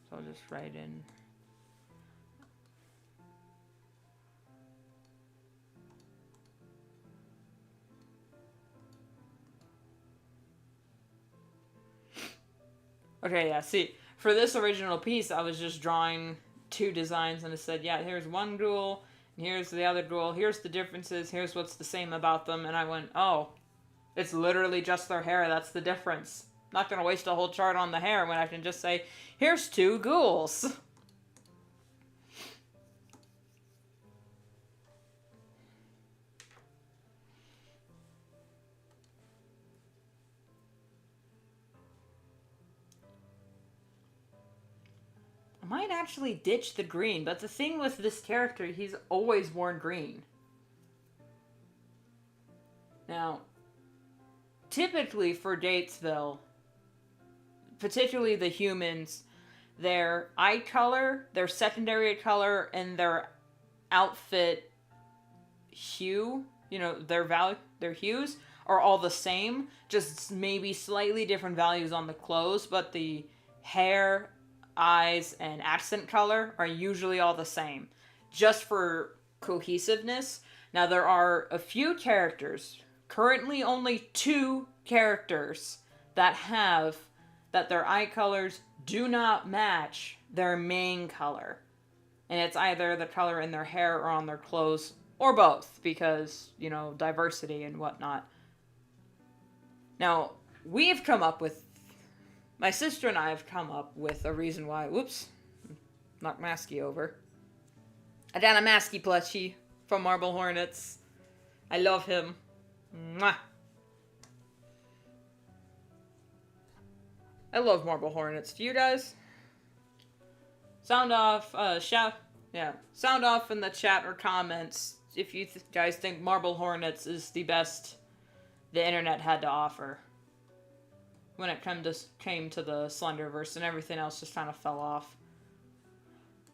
So I'll just write in... Okay, yeah, see, for this original piece, I was just drawing 2 designs, and it said, yeah, here's one ghoul, and here's the other ghoul, here's the differences, here's what's the same about them, and I went, oh, It's literally just their hair. That's the difference. Not gonna waste a whole chart on the hair when I can just say, here's two ghouls. I might actually ditch the green, but the thing with this character, he's always worn green. Now, typically for Gatesville, particularly the humans, their eye color, their secondary color, and their outfit hue, their hues are all the same, just maybe slightly different values on the clothes, but the hair, eyes, and accent color are usually all the same, just for cohesiveness. Now, there are a few characters, currently only 2 characters, that their eye colors do not match their main color. And it's either the color in their hair or on their clothes, or both, because, diversity and whatnot. Now, my sister and I have come up with a reason why, whoops, knocked Masky over. I got a Masky plushie from Marble Hornets. I love him. Mwah. I love Marble Hornets. Do you guys? Sound off, sound off in the chat or comments if you guys think Marble Hornets is the best the internet had to offer. When it came to the Slenderverse and everything else just kind of fell off.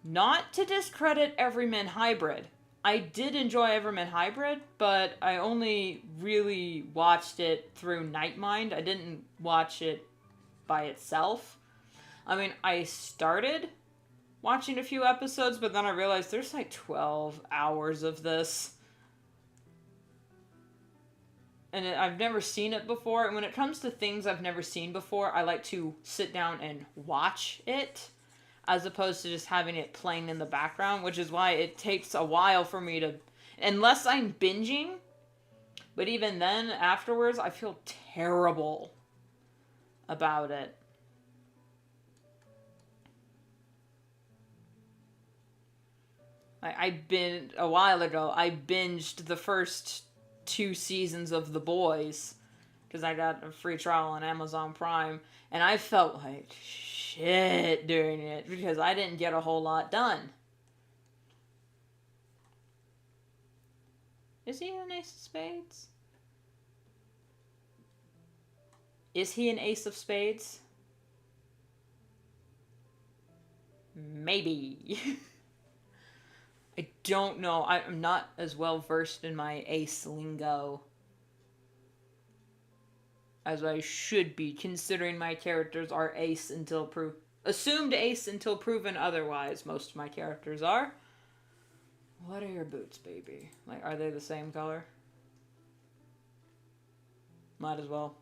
Not to discredit Everyman Hybrid. I did enjoy Everyman Hybrid, but I only really watched it through Nightmind. I didn't watch it by itself. I mean, I started watching a few episodes, but then I realized there's like 12 hours of this. And I've never seen it before. And when it comes to things I've never seen before, I like to sit down and watch it, as opposed to just having it playing in the background, which is why it takes a while for me to... Unless I'm binging, but even then, afterwards, I feel terrible about it. A while ago, I binged the first 2 seasons of The Boys, because I got a free trial on Amazon Prime, and I felt like shit during it, because I didn't get a whole lot done. Is he an ace of spades? Is he an ace of spades? Maybe. I don't know. I'm not as well versed in my ace lingo as I should be, considering my characters are assumed ace until proven otherwise. Most of my characters are. What are your boots, baby? Like, are they the same color? Might as well.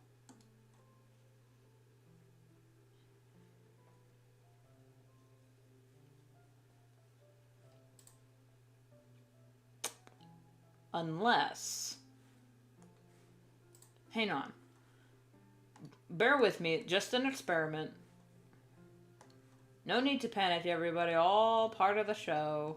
Unless... Hang on. Bear with me, just an experiment. No need to panic, everybody. All part of the show.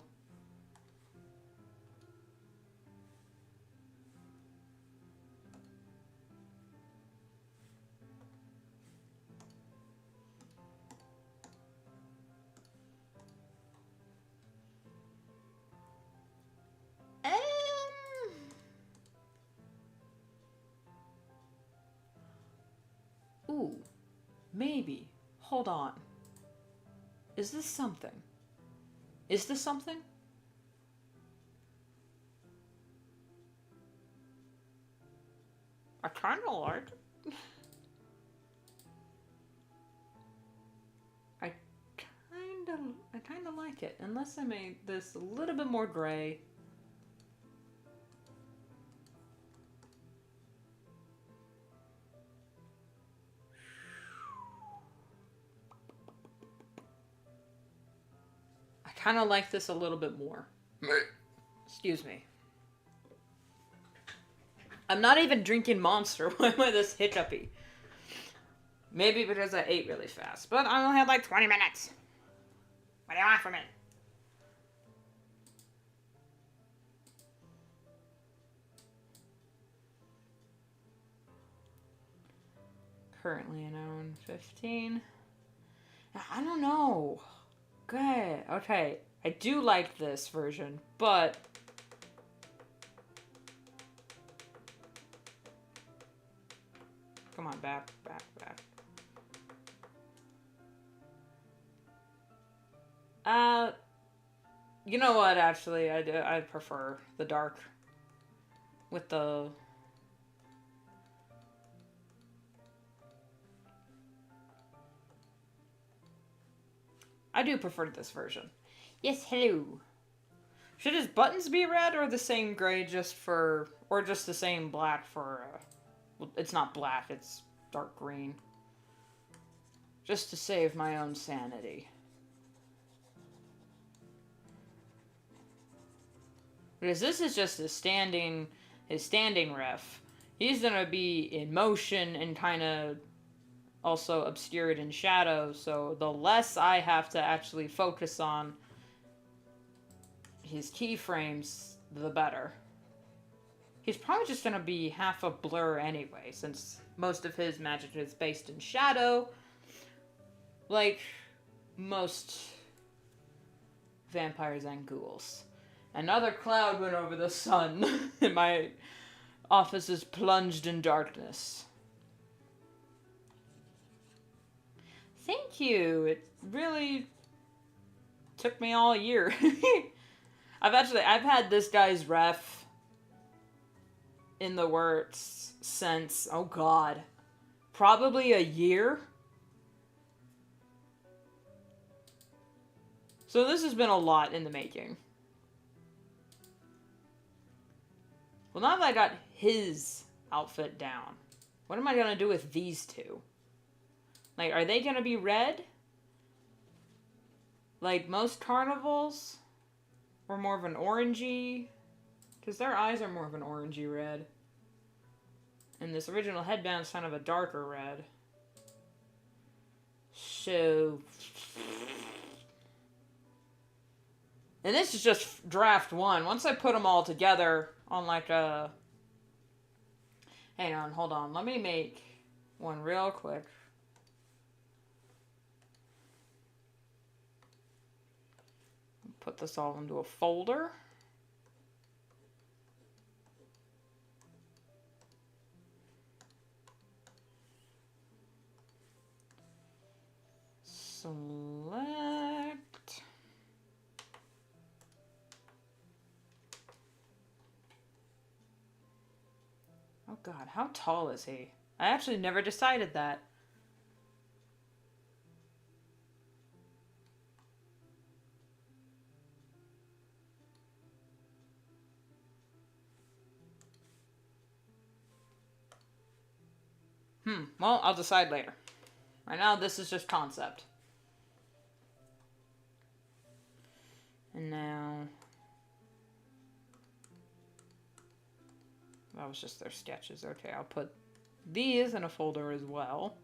Ooh, maybe. Hold on. Is this something? Is this something? I kind of like it. I kind of like it. Unless I made this a little bit more gray. I kind of like this a little bit more. Excuse me. I'm not even drinking Monster. Why am I this hiccupy? Maybe because I ate really fast. But I only had like 20 minutes. What do you want from me? Currently an hour and 15. I don't know. Good. Okay. I do like this version, but... Come on, back. You know what, actually, I prefer the dark. With the... I do prefer this version. Yes, hello. Should his buttons be red or the same gray just for... Or just the same black for... well, it's not black, it's dark green. Just to save my own sanity. Because this is just his standing ref. He's gonna be in motion and kind of also obscured in shadow, so the less I have to actually focus on his keyframes, the better. He's probably just gonna be half a blur anyway, since most of his magic is based in shadow. Like most vampires and ghouls. Another cloud went over the sun, and my office is plunged in darkness. Thank you. It really took me all year. I've had this guy's ref in the works since, oh god, probably a year. So this has been a lot in the making. Well, now that I got his outfit down, what am I gonna do with these two? Like, are they gonna be red? Like most carnivals? Or more of an orangey? Because their eyes are more of an orangey red. And this original headband's kind of a darker red. So... And this is just draft one. Once I put them all together on like a... Hang on, hold on. Let me make one real quick. Put this all into a folder. Select. Oh god, how tall is he? I actually never decided that. Well, I'll decide later. Right now, this is just concept. And now... That was just their sketches. Okay, I'll put these in a folder as well.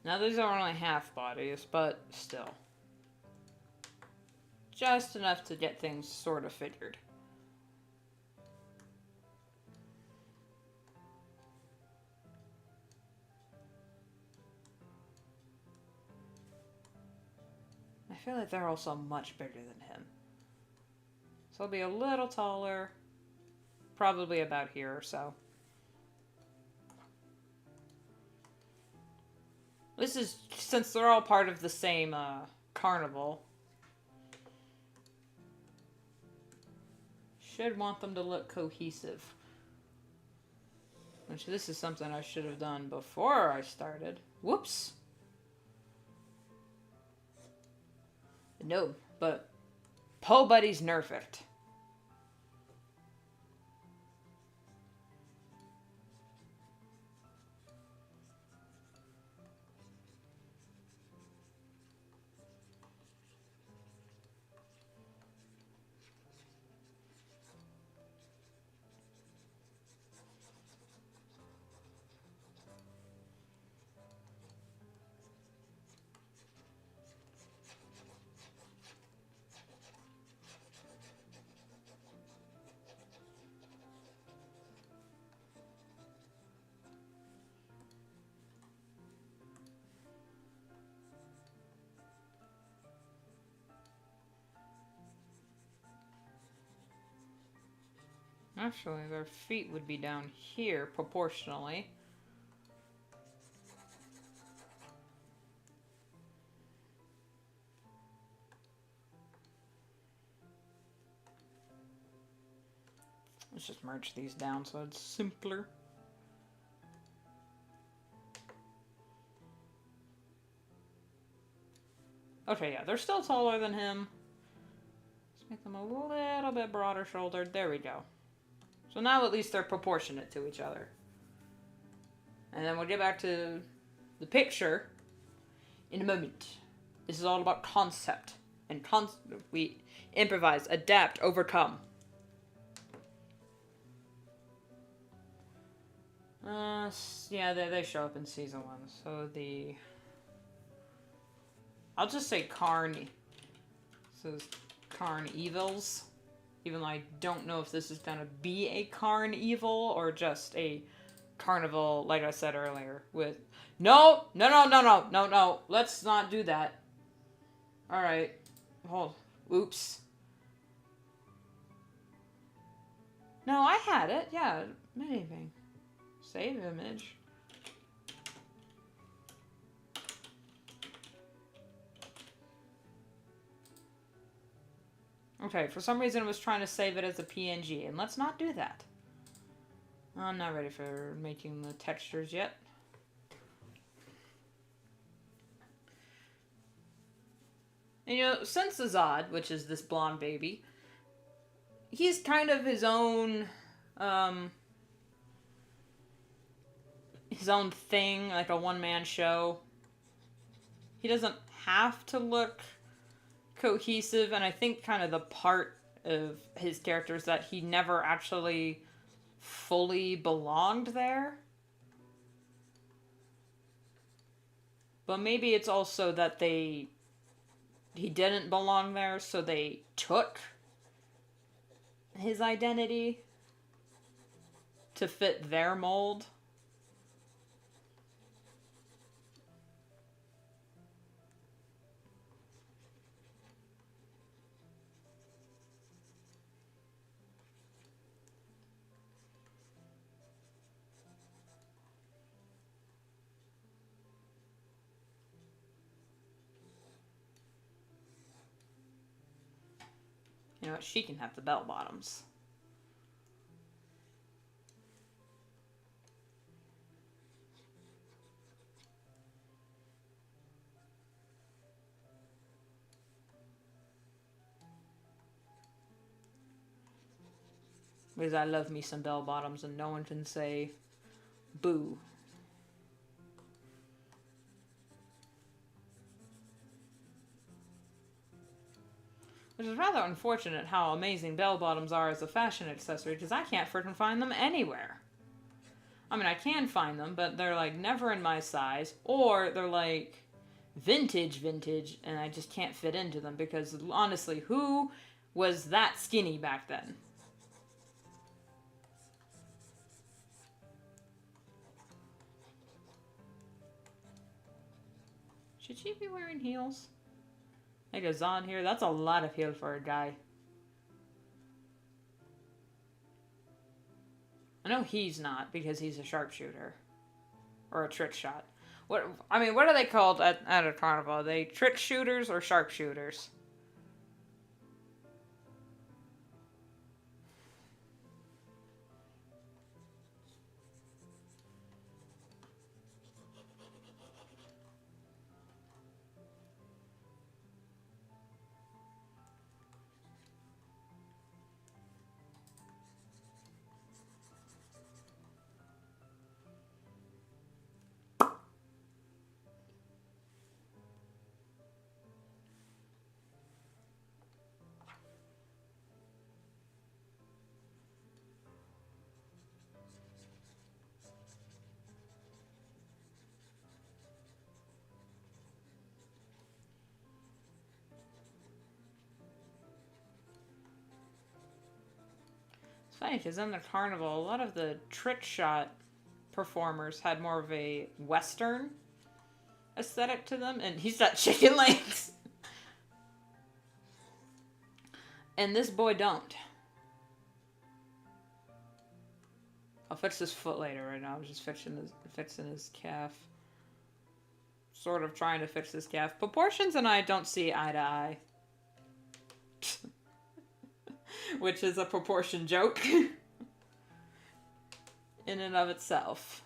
Now, these are only half bodies, but still. Just enough to get things sort of figured. I feel like they're also much bigger than him. So I'll be a little taller. Probably about here or so. This is, since they're all part of the same carnival, should want them to look cohesive. Which this is something I should have done before I started. Whoops. No, but Po Buddy's nerfed. Actually, their feet would be down here proportionally. Let's just merge these down so it's simpler. Okay, yeah, they're still taller than him. Let's make them a little bit broader shouldered. There we go. So now at least they're proportionate to each other. And then we'll get back to the picture in a moment. This is all about concept. And we improvise, adapt, overcome. Yeah, they show up in season 1. So I'll just say Carn. So Carn Evils. Even though I don't know if this is gonna be a Carn Evil or just a carnival, like I said earlier, with... No! Let's not do that. Alright. Oh, oops. No, I had it. Yeah, anything. Save image. Okay, for some reason it was trying to save it as a PNG, and let's not do that. I'm not ready for making the textures yet. And, you know, Sensazad, which is this blonde baby, he's kind of his own thing, like a one-man show. He doesn't have to look cohesive, and I think kind of the part of his character is that he never actually fully belonged there. But maybe it's also that he didn't belong there, so they took his identity to fit their mold. You know what? She can have the bell bottoms. Because I love me some bell bottoms and no one can say boo. Which is rather unfortunate how amazing bell bottoms are as a fashion accessory, because I can't freaking find them anywhere. I mean, I can find them, but they're like never in my size, or they're like vintage, and I just can't fit into them, because honestly, who was that skinny back then? Should she be wearing heels? Like a Zon here, that's a lot of heel for a guy. I know he's not, because he's a sharpshooter. Or a trick shot. What are they called at a carnival? Are they trick shooters or sharpshooters? It's funny, because in the carnival, a lot of the trick shot performers had more of a Western aesthetic to them, and he's got chicken legs. And this boy don't. I'll fix his foot later. Right now, I'm just fixing his calf. Sort of trying to fix his calf. Proportions and I don't see eye to eye. Which is a proportion joke. In and of itself.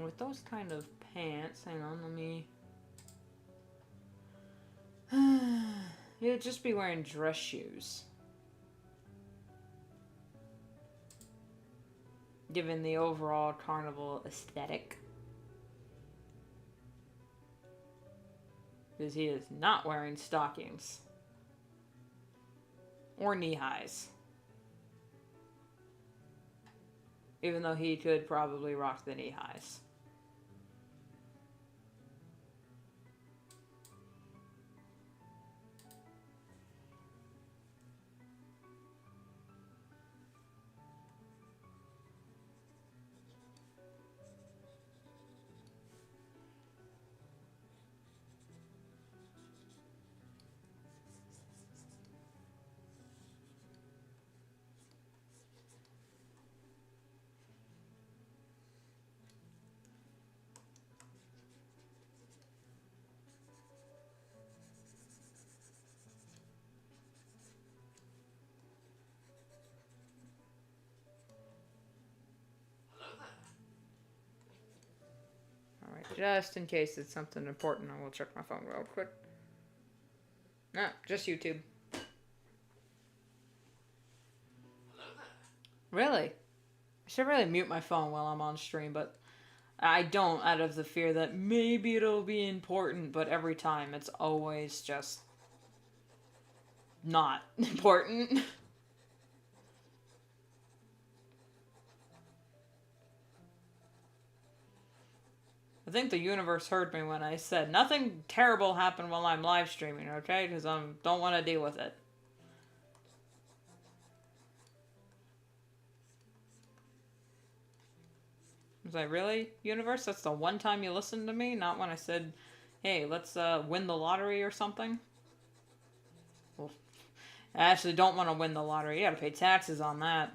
With those kind of pants, hang on, let me... You'd just be wearing dress shoes. Given the overall carnival aesthetic. Because he is not wearing stockings. Or knee highs. Even though he could probably rock the knee highs. Just in case it's something important, I will check my phone real quick. No, just YouTube. Really? I should really mute my phone while I'm on stream, but I don't out of the fear that maybe it'll be important, but every time it's always just not important. I think the universe heard me when I said nothing terrible happened while I'm live streaming, okay? Because I don't want to deal with it. I was like, really, universe? That's the one time you listened to me? Not when I said, hey, let's win the lottery or something? Well, I actually don't want to win the lottery. You gotta pay taxes on that.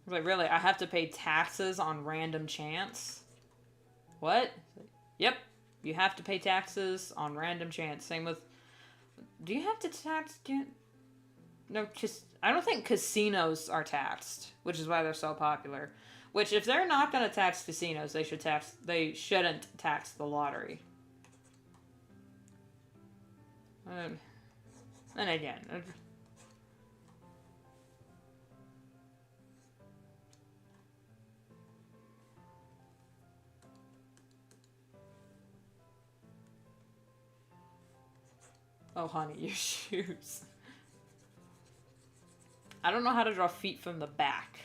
Like, really? I have to pay taxes on random chance? What? Yep. You have to pay taxes on random chance. Same with... Do you have to tax... No, I don't think casinos are taxed, which is why they're so popular. Which, if they're not going to tax casinos, they shouldn't tax the lottery. And again... Oh, honey, your shoes. I don't know how to draw feet from the back.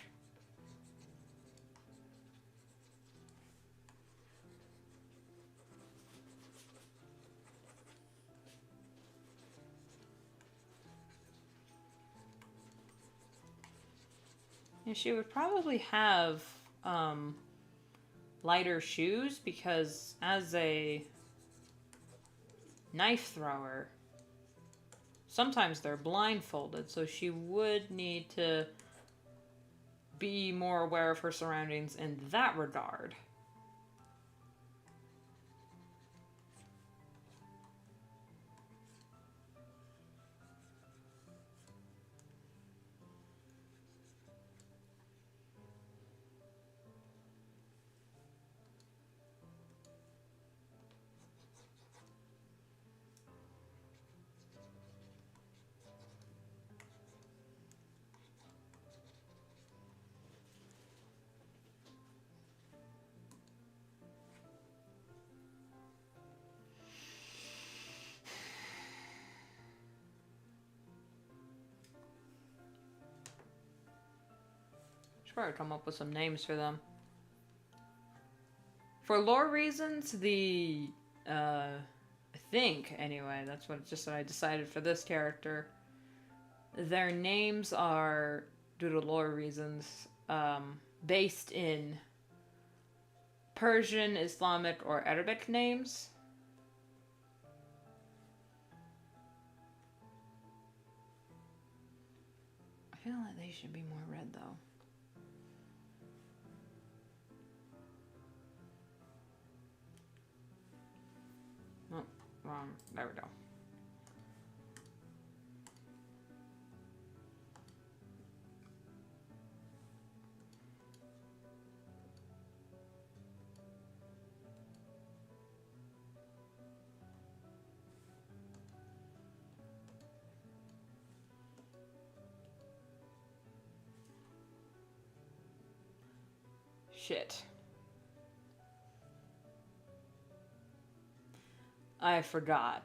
And she would probably have lighter shoes because as a knife thrower, sometimes they're blindfolded, so she would need to be more aware of her surroundings in that regard. Should probably come up with some names for them. For lore reasons, I think, anyway, that's what I decided for this character. Their names are, due to lore reasons, based in Persian, Islamic, or Arabic names. I feel like they should be more red, though. Oh, wrong. There we go. Shit. I forgot.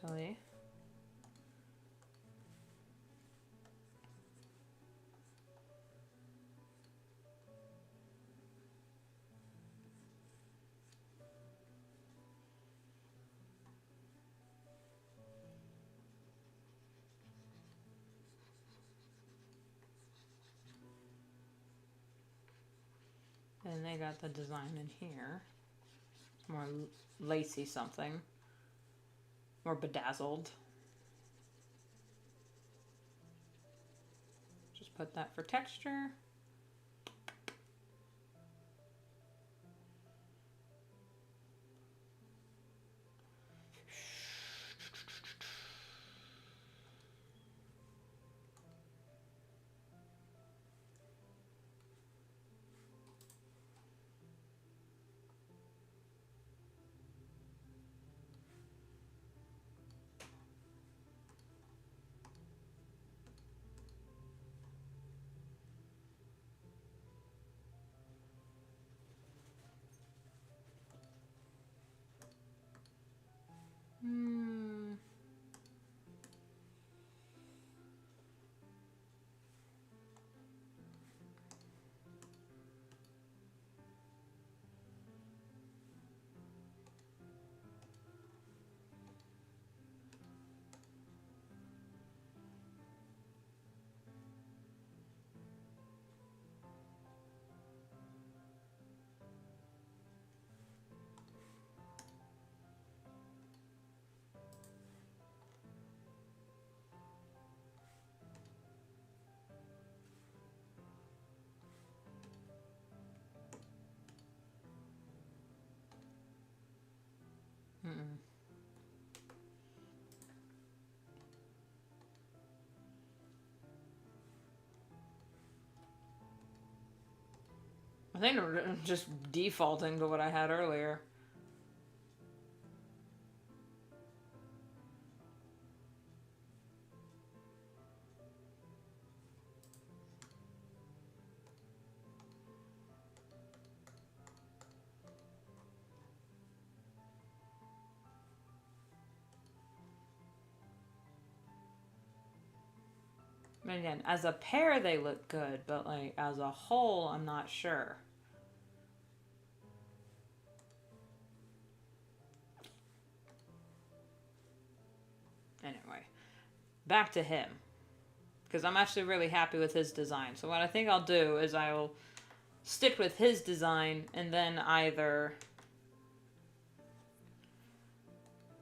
Actually, and they got the design in here. It's more lacy something. More bedazzled. Just put that for texture. Mm-mm. I think I'm just defaulting to what I had earlier. Again, as a pair they look good, but like as a whole, I'm not sure. Anyway, back to him. Because I'm actually really happy with his design. So what I think I'll do is I'll stick with his design and then either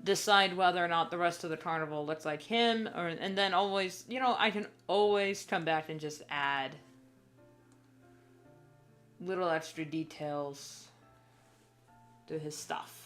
decide whether or not the rest of the carnival looks like him, or and then always, you know, I can always come back and just add little extra details to his stuff.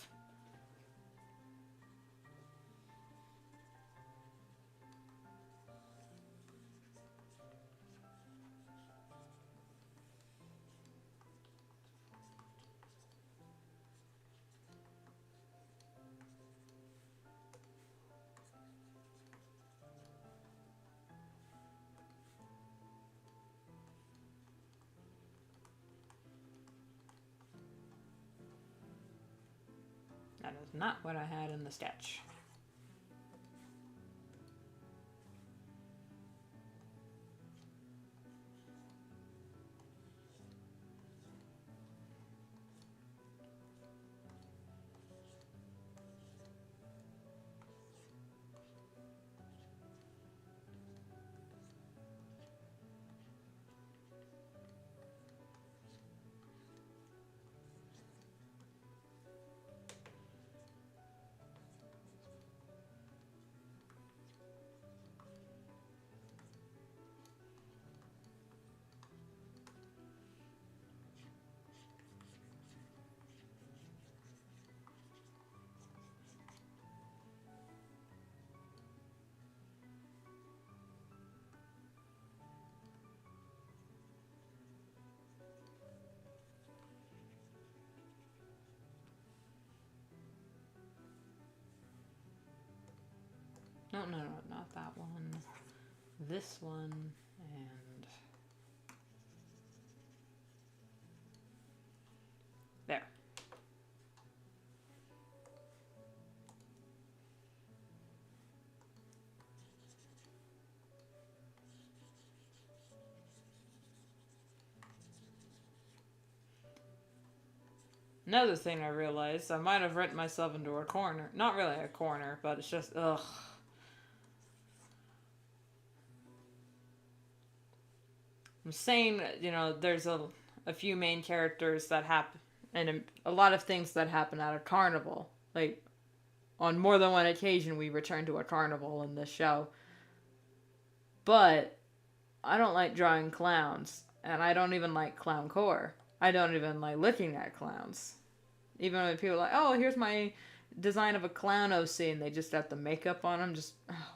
was not what I had in the sketch. No, no, no, not that one. This one, and there. Another thing I realized, I might have written myself into a corner. Not really a corner, but it's just, ugh. I'm saying, you know, there's a few main characters that happen, and a lot of things that happen at a carnival. Like, on more than one occasion, we return to a carnival in this show. But I don't like drawing clowns, and I don't even like clowncore. I don't even like looking at clowns. Even when people are like, oh, here's my design of a clown OC, and they just have the makeup on them. Just,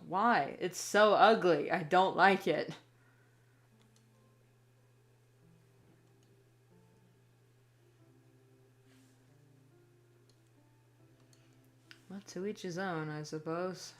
why? It's so ugly. I don't like it. Well, to each his own, I suppose.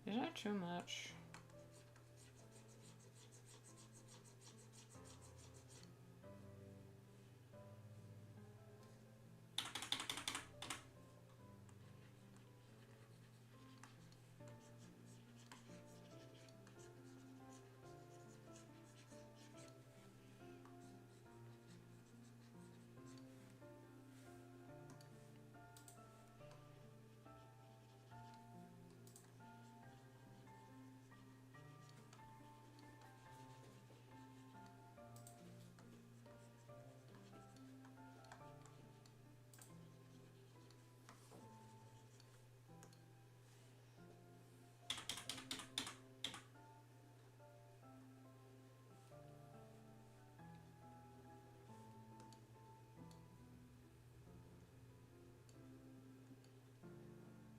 Is that too much?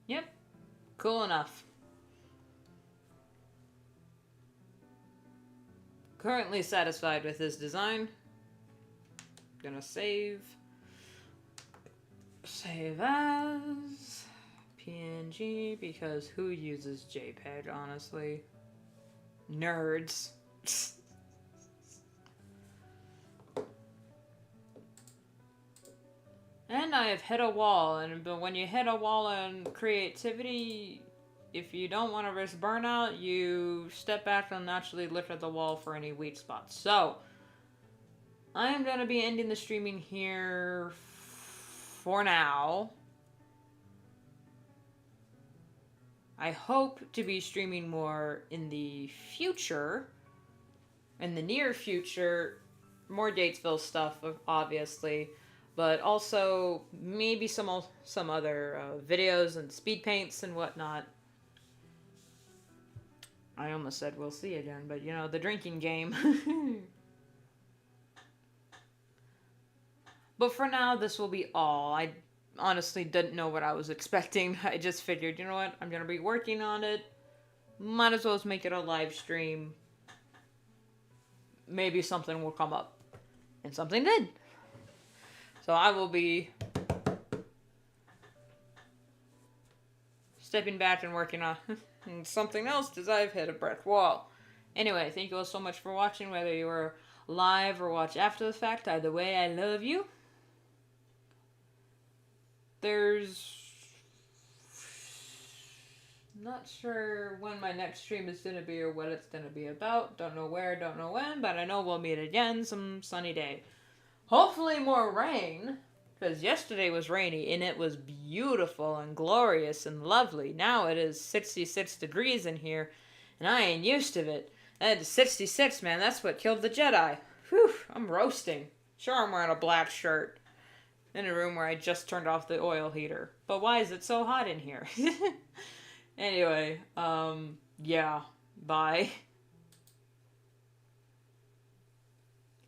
Yep. Cool enough. currently satisfied with this design. Gonna save. Save as PNG, because who uses JPEG, honestly? Nerds. And I have hit a wall, but when you hit a wall in creativity, if you don't want to risk burnout, you step back and naturally lift at the wall for any weak spots. So, I am going to be ending the streaming here for now. I hope to be streaming more in the future, in the near future, more Ghhatesville stuff, obviously, but also maybe some other videos and speed paints and whatnot. I almost said we'll see again, but you know, the drinking game. But for now, this will be all. I honestly didn't know what I was expecting. I just figured, you know what, I'm gonna be working on it. Might as well just make it a live stream. Maybe something will come up. And something did. So I will be stepping back and working on something else because I've hit a brick wall. Anyway, thank you all so much for watching, whether you were live or watch after the fact. Either way, I love you. There's... not sure when my next stream is going to be or what it's going to be about. Don't know where, don't know when, but I know we'll meet again some sunny day. Hopefully more rain, because yesterday was rainy and it was beautiful and glorious and lovely. Now it is 66 degrees in here and I ain't used to it. And 66, man, that's what killed the Jedi. Whew, I'm roasting. Sure, I'm wearing a black shirt in a room where I just turned off the oil heater. But why is it so hot in here? Anyway, yeah, bye.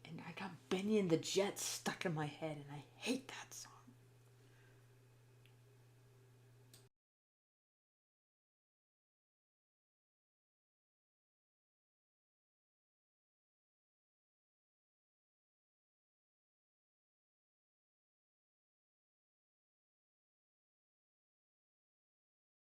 And I got Benny and the Jets stuck in my head, and I hate that song.